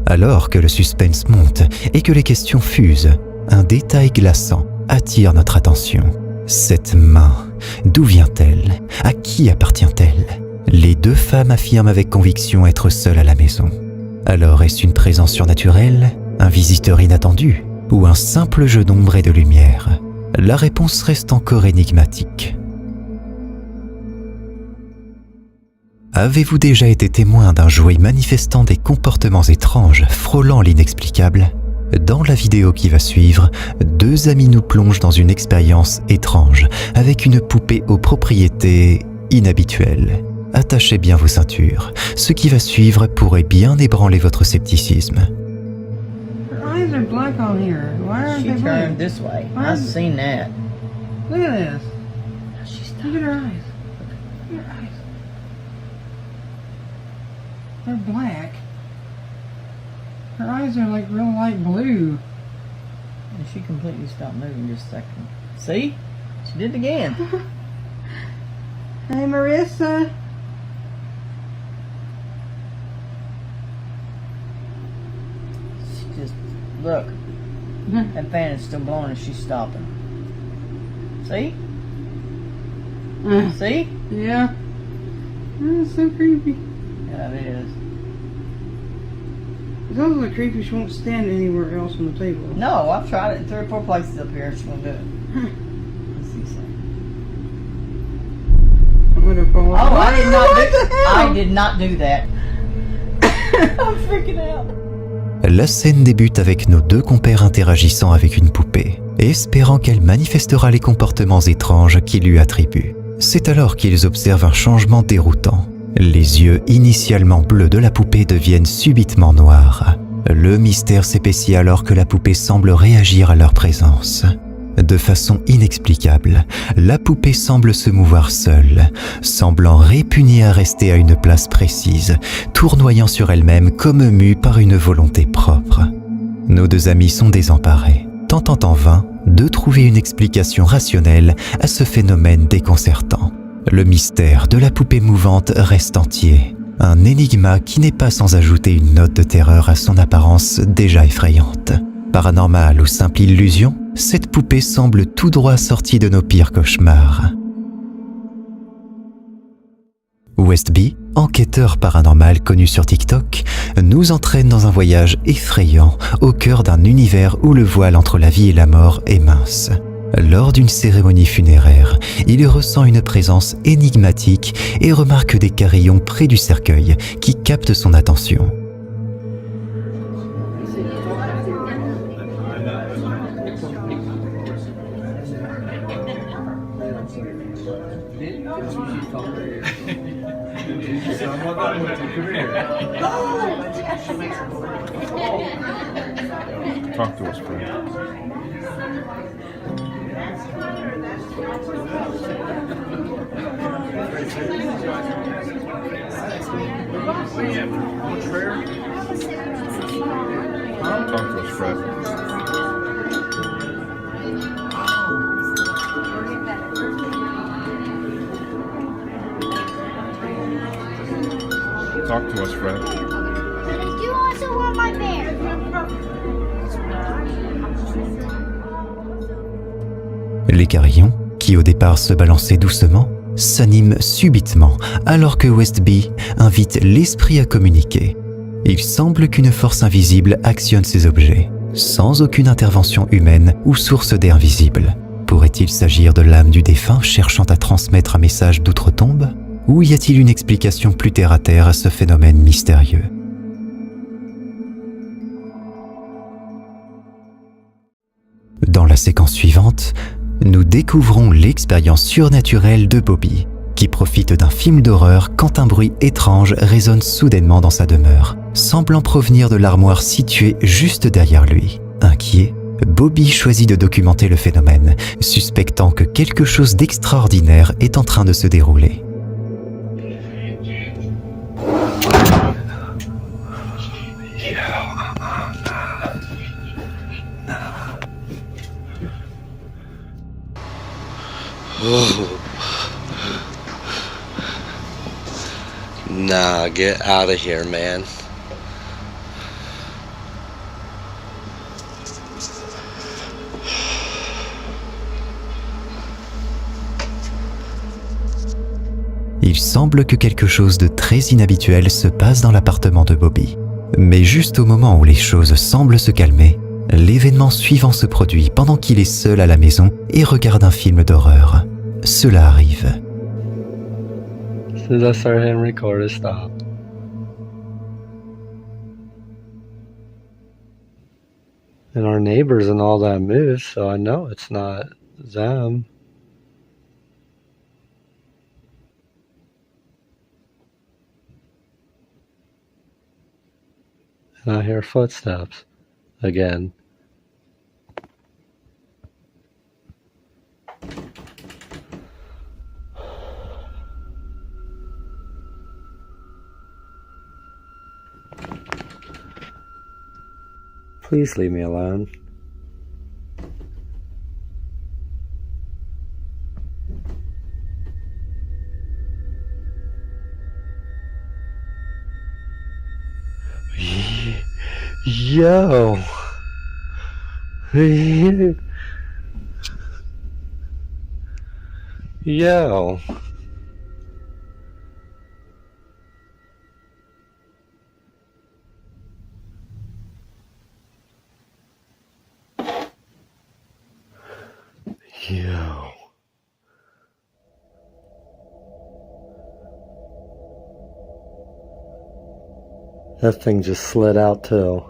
Alors que le suspense monte et que les questions fusent, un détail glaçant attire notre attention. Cette main, d'où vient-elle ? À qui appartient-elle ? Les deux femmes affirment avec conviction être seules à la maison. Alors est-ce une présence surnaturelle Un visiteur inattendu ou un simple jeu d'ombre et de lumière? La réponse reste encore énigmatique. Avez-vous déjà été témoin d'un jouet manifestant des comportements étranges, frôlant l'inexplicable? Dans la vidéo qui va suivre, deux amis nous plongent dans une expérience étrange avec une poupée aux propriétés inhabituelles. Attachez bien vos ceintures. Ce qui va suivre pourrait bien ébranler votre scepticisme. Her eyes are black on here. Why aren't they black? Turned this way. Why I've is- seen that. Look at this. Look at her eyes. Look at her eyes. They're black. Her eyes are like real light blue. And she completely stopped moving just a second. See? She did it again. Hey, Marissa. She just, look. That fan is still blowing and she's stopping. See? See? Yeah. That's so creepy. Yeah, it is. It's also creepy she won't stand anywhere else on the table. No, I've tried it in 3 or 4 places up here and she won't do it. Let's see something. Oh, I did not do that. I'm freaking out. La scène débute avec nos deux compères interagissant avec une poupée, espérant qu'elle manifestera les comportements étranges qu'ils lui attribuent. C'est alors qu'ils observent un changement déroutant. Les yeux initialement bleus de la poupée deviennent subitement noirs. Le mystère s'épaissit alors que la poupée semble réagir à leur présence. De façon inexplicable, la poupée semble se mouvoir seule, semblant répugnée à rester à une place précise, tournoyant sur elle-même comme mue par une volonté propre. Nos deux amis sont désemparés, tentant en vain de trouver une explication rationnelle à ce phénomène déconcertant. Le mystère de la poupée mouvante reste entier, un énigme qui n'est pas sans ajouter une note de terreur à son apparence déjà effrayante. Paranormale ou simple illusion, cette poupée semble tout droit sortie de nos pires cauchemars. Westby, enquêteur paranormal connu sur TikTok, nous entraîne dans un voyage effrayant au cœur d'un univers où le voile entre la vie et la mort est mince. Lors d'une cérémonie funéraire, il ressent une présence énigmatique et remarque des carillons près du cercueil qui captent son attention. Talk to us, friend. Talk to us, Fred. Talk to us, Fred. Do you also want my bear? Les carillons, qui au départ se balançaient doucement, s'animent subitement alors que Westby invite l'esprit à communiquer. Il semble qu'une force invisible actionne ces objets, sans aucune intervention humaine ou source d'air visible. Pourrait-il s'agir de l'âme du défunt cherchant à transmettre un message d'outre-tombe? Ou y a-t-il une explication plus terre-à-terre à ce phénomène mystérieux? Dans la séquence suivante, nous découvrons l'expérience surnaturelle de Bobby, qui profite d'un film d'horreur quand un bruit étrange résonne soudainement dans sa demeure, semblant provenir de l'armoire située juste derrière lui. Inquiet, Bobby choisit de documenter le phénomène, suspectant que quelque chose d'extraordinaire est en train de se dérouler. Nah, get out of here, man. Il semble que quelque chose de très inhabituel se passe dans l'appartement de Bobby. Mais juste au moment où les choses semblent se calmer, l'événement suivant se produit pendant qu'il est seul à la maison et regarde un film d'horreur. Cela arrive. As soon as I started hitting record, it stopped. And our neighbors and all that moved, so I know it's not them. And I hear footsteps again. Please leave me alone. Yo. Yo. Yo. That thing just slid out too.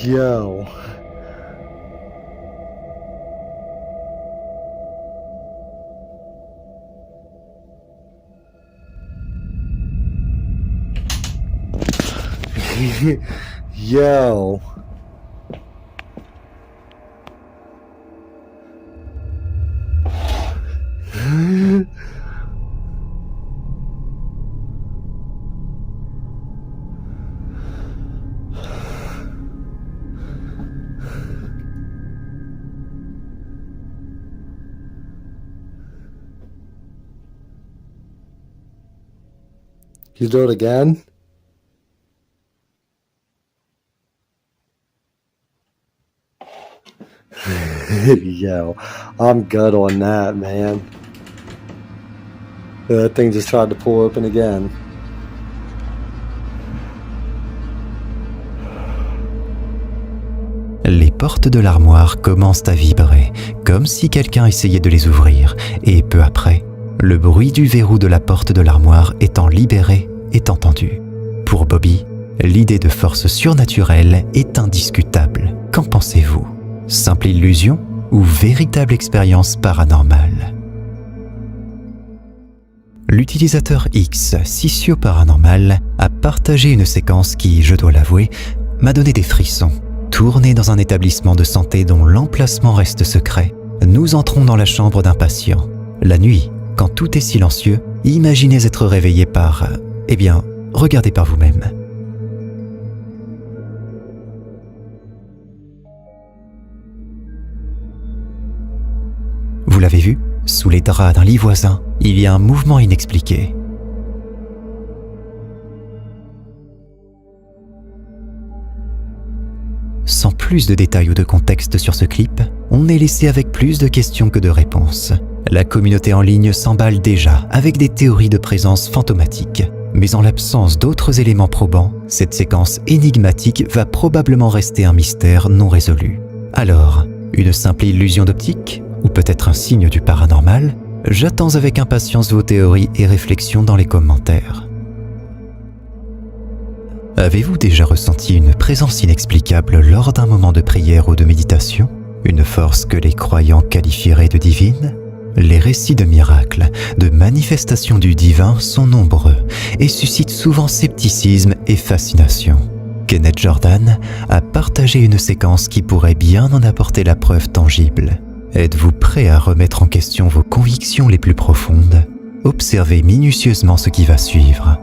Yo. Yo. You do it again? Yo, I'm good on that, man. That thing just tried to pull open again. Les portes de l'armoire commencent à vibrer, comme si quelqu'un essayait de les ouvrir, et peu après, le bruit du verrou de la porte de l'armoire étant libéré est entendu. Pour Bobby, l'idée de force surnaturelle est indiscutable. Qu'en pensez-vous? Simple illusion ou véritable expérience paranormale? L'utilisateur X, Sissio Paranormal, a partagé une séquence qui, je dois l'avouer, m'a donné des frissons. Tournée dans un établissement de santé dont l'emplacement reste secret, nous entrons dans la chambre d'un patient. La nuit, quand tout est silencieux, imaginez être réveillé par... Eh bien, regardez par vous-même. Vous l'avez vu? Sous les draps d'un lit voisin, il y a un mouvement inexpliqué. Sans plus de détails ou de contexte sur ce clip, on est laissé avec plus de questions que de réponses. La communauté en ligne s'emballe déjà avec des théories de présence fantomatique. Mais en l'absence d'autres éléments probants, cette séquence énigmatique va probablement rester un mystère non résolu. Alors, une simple illusion d'optique? Ou peut-être un signe du paranormal? J'attends avec impatience vos théories et réflexions dans les commentaires. Avez-vous déjà ressenti une présence inexplicable lors d'un moment de prière ou de méditation? Une force que les croyants qualifieraient de divine? Les récits de miracles, de manifestations du divin sont nombreux et suscitent souvent scepticisme et fascination. Kenneth Jordan a partagé une séquence qui pourrait bien en apporter la preuve tangible. Êtes-vous prêt à remettre en question vos convictions les plus profondes? Observez minutieusement ce qui va suivre.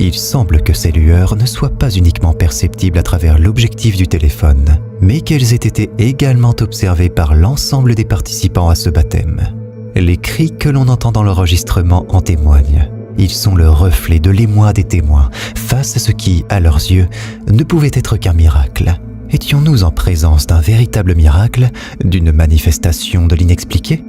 Il semble que ces lueurs ne soient pas uniquement perceptibles à travers l'objectif du téléphone, mais qu'elles aient été également observées par l'ensemble des participants à ce baptême. Les cris que l'on entend dans l'enregistrement en témoignent. Ils sont le reflet de l'émoi des témoins face à ce qui, à leurs yeux, ne pouvait être qu'un miracle. Étions-nous en présence d'un véritable miracle, d'une manifestation de l'inexpliqué ?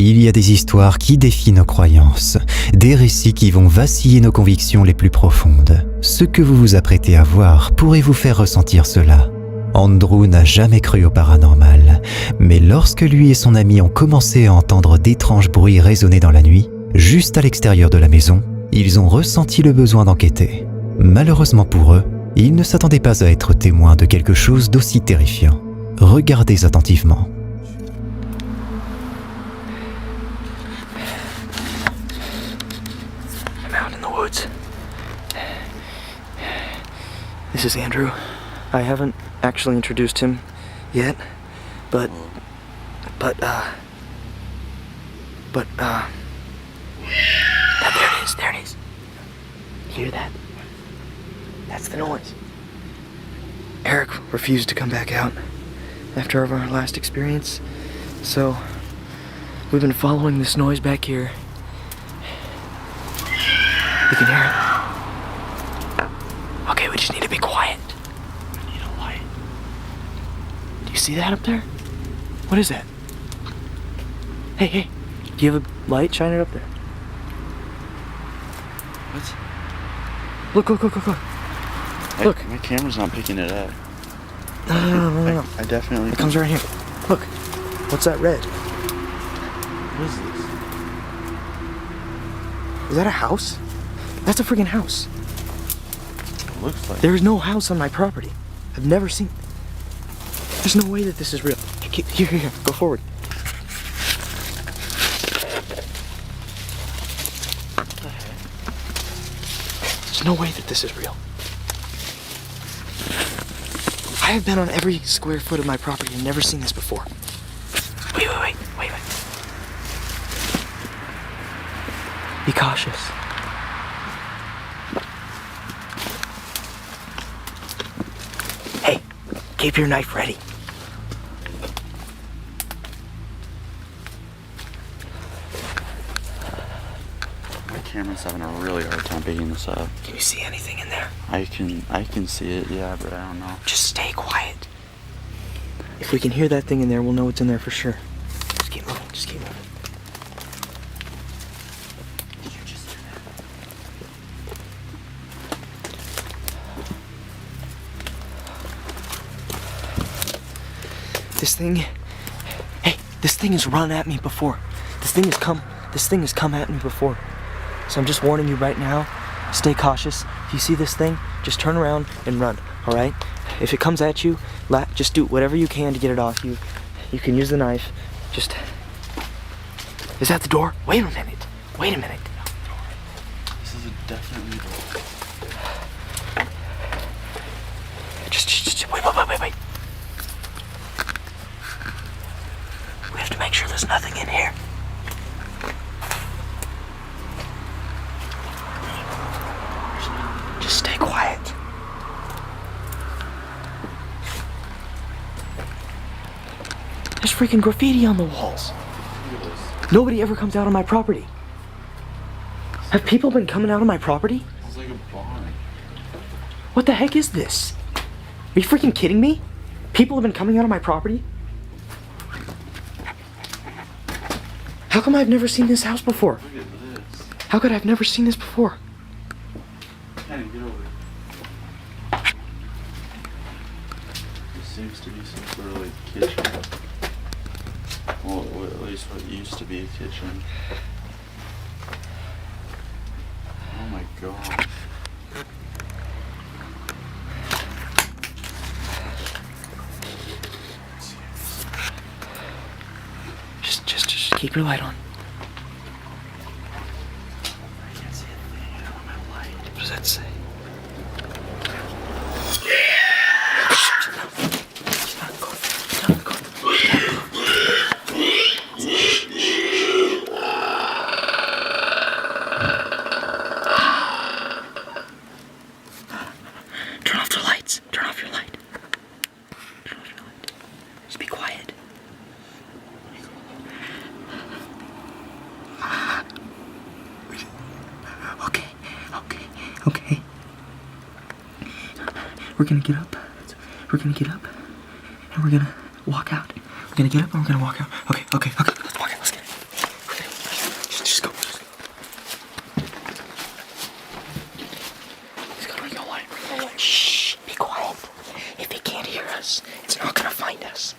Il y a des histoires qui défient nos croyances, des récits qui vont vaciller nos convictions les plus profondes. Ce que vous vous apprêtez à voir pourrait vous faire ressentir cela. Andrew n'a jamais cru au paranormal, mais lorsque lui et son ami ont commencé à entendre d'étranges bruits résonner dans la nuit, juste à l'extérieur de la maison, ils ont ressenti le besoin d'enquêter. Malheureusement pour eux, ils ne s'attendaient pas à être témoins de quelque chose d'aussi terrifiant. Regardez attentivement. This is Andrew. I haven't actually introduced him yet, but there it is. You hear that? That's the noise. Eric refused to come back out after our last experience, so we've been following this noise back here. You can hear it. Okay, we just need to be quiet. We need a light. Do you see that up there? What is that? Hey, do you have a light? Shine it up there. What? Look. My camera's not picking it up. No. I definitely... It comes right here. Look. What's that red? What is this? Is that a house? That's a freaking house. It looks like... There's no house on my property. I've never seen... There's no way that this is real. Here. Go forward. There's no way that this is real. I have been on every square foot of my property and never seen this before. Wait. Be cautious. Hey, keep your knife ready. My camera's having a really hard time picking this up. Can you see anything in there? I can see it, yeah, but I don't know. Just stay quiet. If we can hear that thing in there, we'll know what's in there for sure. Just keep moving. Did you just hear that? This thing has run at me before. This thing has come at me before. So I'm just warning you right now, stay cautious. If you see this thing, just turn around and run, all right? If it comes at you, just do whatever you can to get it off you. You can use the knife. Just... Is that the door? Wait a minute. This is definitely the door. Just wait. We have to make sure there's nothing in here. Just stay quiet. There's freaking graffiti on the walls. Nobody ever comes out on my property. Have people been coming out on my property? It's like a barn. What the heck is this? Are you freaking kidding me? People have been coming out on my property? How come I've never seen this house before? Look at this. How could I have never seen this before? Can't even get over it. This seems to be some sort of like kitchen. Well, at least what used to be a kitchen. Oh my god. Just keep your light on. I can't see anything. I don't have light. What does that say? we're gonna get up. We're gonna get up. And we're gonna walk out. We're gonna get up and we're gonna walk out. Okay. Let's walk out. Let's get it. Just go. He's got a light. Shh. Be quiet. If he can't hear us, it's not gonna find us.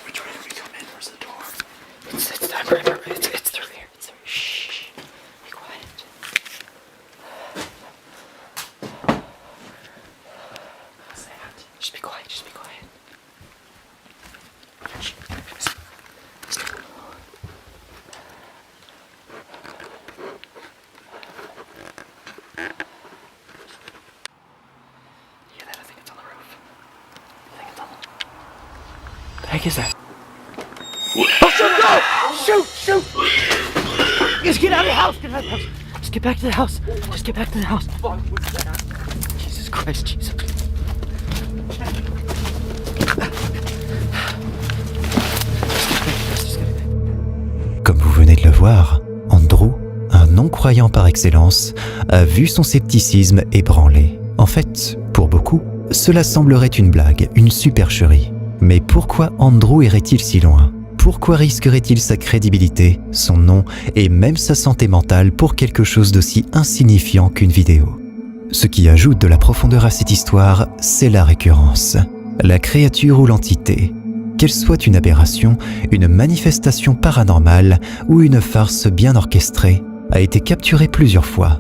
Which way do we come in? Where's the door? It's through here. It's through. Shh. Be quiet. What's that? Just be quiet. Shh. Yeah, I think it's on the roof. The heck is that? Oh, shoot! Just get out of the house! Just get back to the house! Jesus Christ, Jesus. Comme vous venez de le voir, Andrew, un non-croyant par excellence, a vu son scepticisme ébranlé. En fait, pour beaucoup, cela semblerait une blague, une supercherie. Mais pourquoi Andrew irait-il si loin ? Pourquoi risquerait-il sa crédibilité, son nom et même sa santé mentale pour quelque chose d'aussi insignifiant qu'une vidéo ? Ce qui ajoute de la profondeur à cette histoire, c'est la récurrence. La créature ou l'entité, qu'elle soit une aberration, une manifestation paranormale ou une farce bien orchestrée, a été capturée plusieurs fois.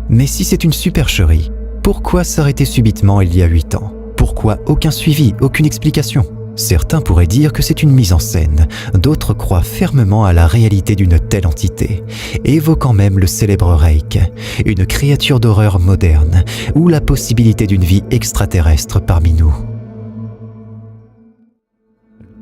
Mais si c'est une supercherie, pourquoi s'arrêter subitement il y a 8 ans ? Pourquoi aucun suivi, aucune explication ? Certains pourraient dire que c'est une mise en scène, d'autres croient fermement à la réalité d'une telle entité, évoquant même le célèbre Reik, une créature d'horreur moderne, ou la possibilité d'une vie extraterrestre parmi nous.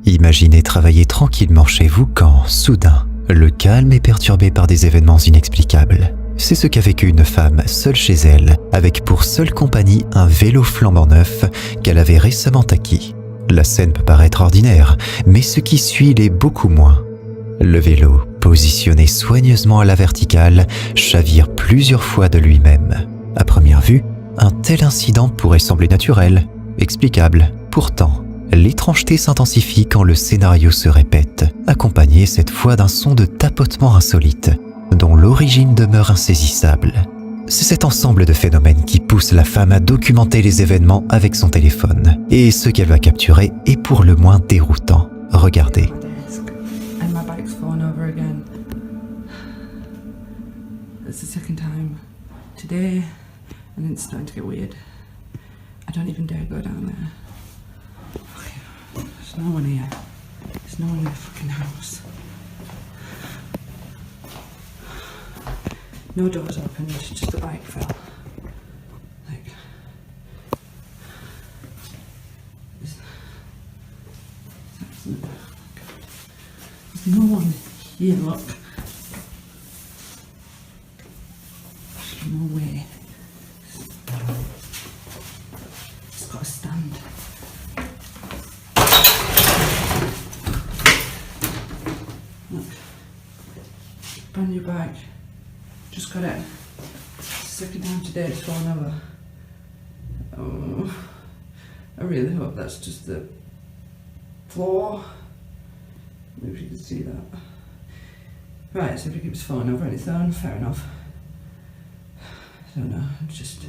Imaginez travailler tranquillement chez vous quand, soudain, le calme est perturbé par des événements inexplicables. C'est ce qu'a vécu une femme seule chez elle, avec pour seule compagnie un vélo flambant neuf qu'elle avait récemment acquis. La scène peut paraître ordinaire, mais ce qui suit l'est beaucoup moins. Le vélo, positionné soigneusement à la verticale, chavire plusieurs fois de lui-même. À première vue, un tel incident pourrait sembler naturel, explicable. Pourtant, l'étrangeté s'intensifie quand le scénario se répète, accompagné cette fois d'un son de tapotement insolite, dont l'origine demeure insaisissable. C'est cet ensemble de phénomènes qui pousse la femme à documenter les événements avec son téléphone. Et ce qu'elle va capturer est pour le moins déroutant. Regardez. And my bike's fallen over again. It's the second time today, and it's starting to get weird. I don't even dare go down there. Okay, there's no one here. There's no one in the fucking house. No doors open, just the bike fell. Like, there's no one here, look. There's no way. It's got to stand. Look, brand new bike. Just got it. Second time today it's fallen over. Oh, I really hope that's just the floor. Maybe you can see that. Right, so if it keeps falling over on its own, fair enough. I don't know, I'm just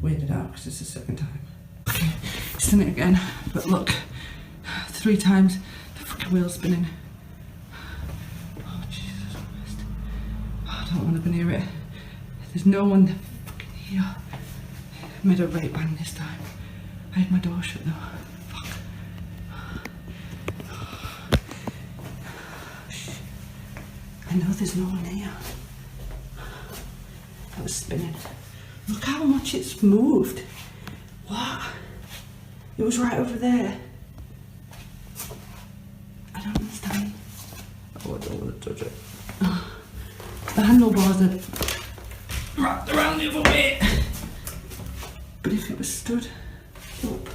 weirded out because it's the second time. Okay, it's done it again, but look, 3 times the fucking wheel's spinning. I don't want to go near it. There's no one fucking here. I made a right bang this time. I had my door shut though. Fuck. I know there's no one here. That was spinning. Look how much it's moved. What? It was right over there. I don't understand. Oh, I don't want to touch it. The handlebars are down the other way. But if it was stood up,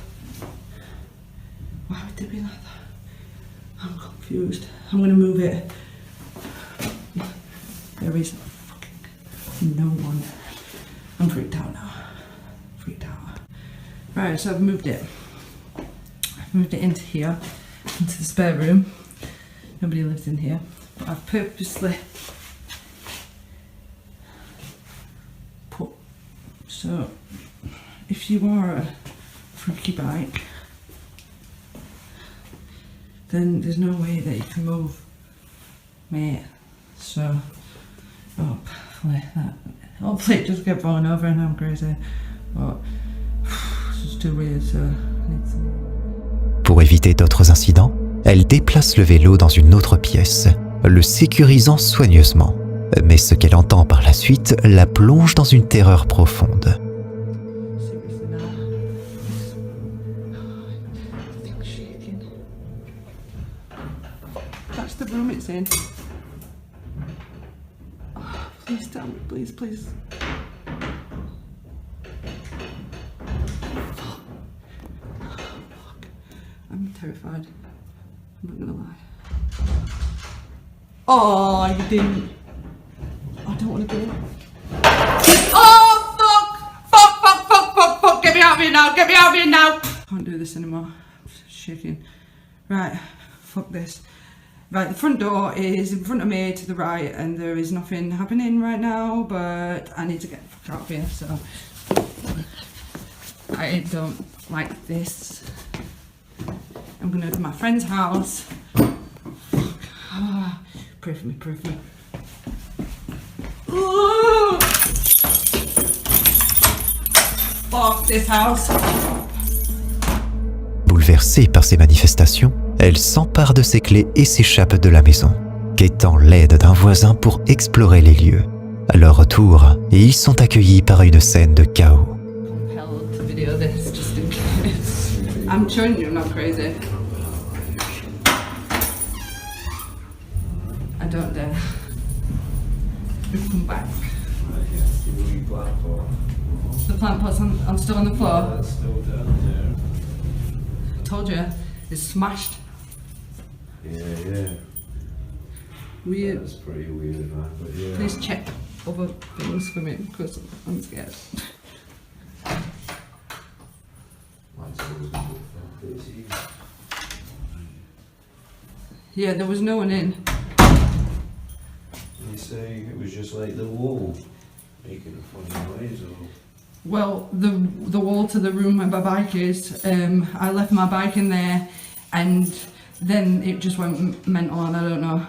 why would they be like that? I'm confused. I'm gonna move it. There is fucking no one. I'm freaked out now. Freaked out. Right, so I've moved it. I've moved it into here, into the spare room. Nobody lives in here. But I've purposely put, so if you are a freaky bike, then there's no way that you can move, mate. So, hopefully it just get blown over and I'm crazy. But it's just too weird, so I need some. Pour éviter d'autres incidents, elle déplace le vélo dans une autre pièce, le sécurisant soigneusement. Mais ce qu'elle entend par la suite la plonge dans une terreur profonde. That's the room it's in. Oh, please tell me, please, please. Fuck. I'm terrified. I'm not gonna lie. Oh, you didn't. I don't want to do it. Oh, fuck! Fuck, fuck, fuck, fuck, fuck! Get me out of here now! Get me out of here now! Can't do this anymore. I'm shaking. Right, fuck this. Right, the front door is in front of me to the right and there is nothing happening right now, but I need to get the fuck out of here, so I don't like this. I'm gonna go to my friend's house. Fuck. Ah, pray for me, pray for me. Ooh. Fuck this house. Bouleversée par ces manifestations, elle s'empare de ses clés et s'échappe de la maison, quêtant l'aide d'un voisin pour explorer les lieux. À leur retour, ils sont accueillis par une scène de chaos. I'm showing you, I'm not crazy. I don't dare. You come back. The plant pot's on still on the floor. It's still down there. I told you, it's smashed. Yeah. Weird. That's pretty weird, man. But yeah. Please check other things for me because I'm scared. Yeah, there was no one in. You say it was just like the wall making a funny noise, or? Well, the wall to the room where my bike is, I left my bike in there and then it just went mental and I don't know.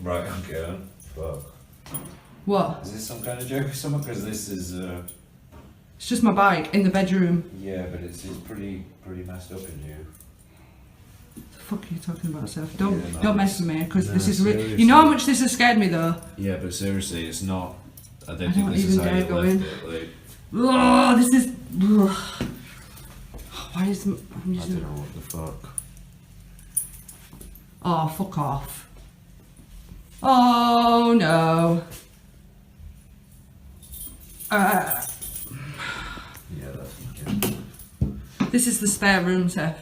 Right, okay. Fuck. What? Is this some kind of joke or something? Because this is, It's just my bike in the bedroom. yeah, but it's pretty messed up in here. The fuck are you talking about, Seth? Don't Yeah, no, don't mess with me because no, this is seriously. you know how much this has scared me though. Yeah, but seriously, it's not. I don't I think don't this is even how dare you go left in. it. Like, Oh, this is. Ugh. Why is I'm I using? don't know what the fuck. Oh, fuck off. Oh no. Yeah, that's fucking. This is the spare room, Seth.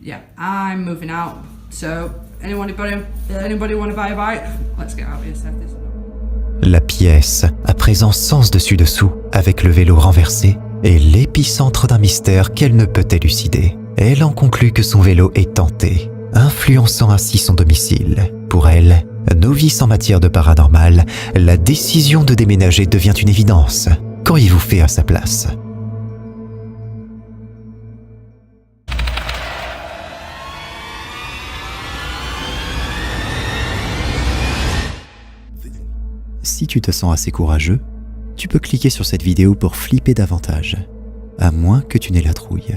Yeah, I'm moving out. So, anybody want to buy a bike? Let's get out of here, Seth. This is not- La pièce, à présent sens dessus-dessous, avec le vélo renversé, est l'épicentre d'un mystère qu'elle ne peut élucider. Elle en conclut que son vélo est tenté, influençant ainsi son domicile. Pour elle, novice en matière de paranormal, la décision de déménager devient une évidence. Qu'auriez-vous fait à sa place ? Si tu te sens assez courageux, tu peux cliquer sur cette vidéo pour flipper davantage, à moins que tu n'aies la trouille.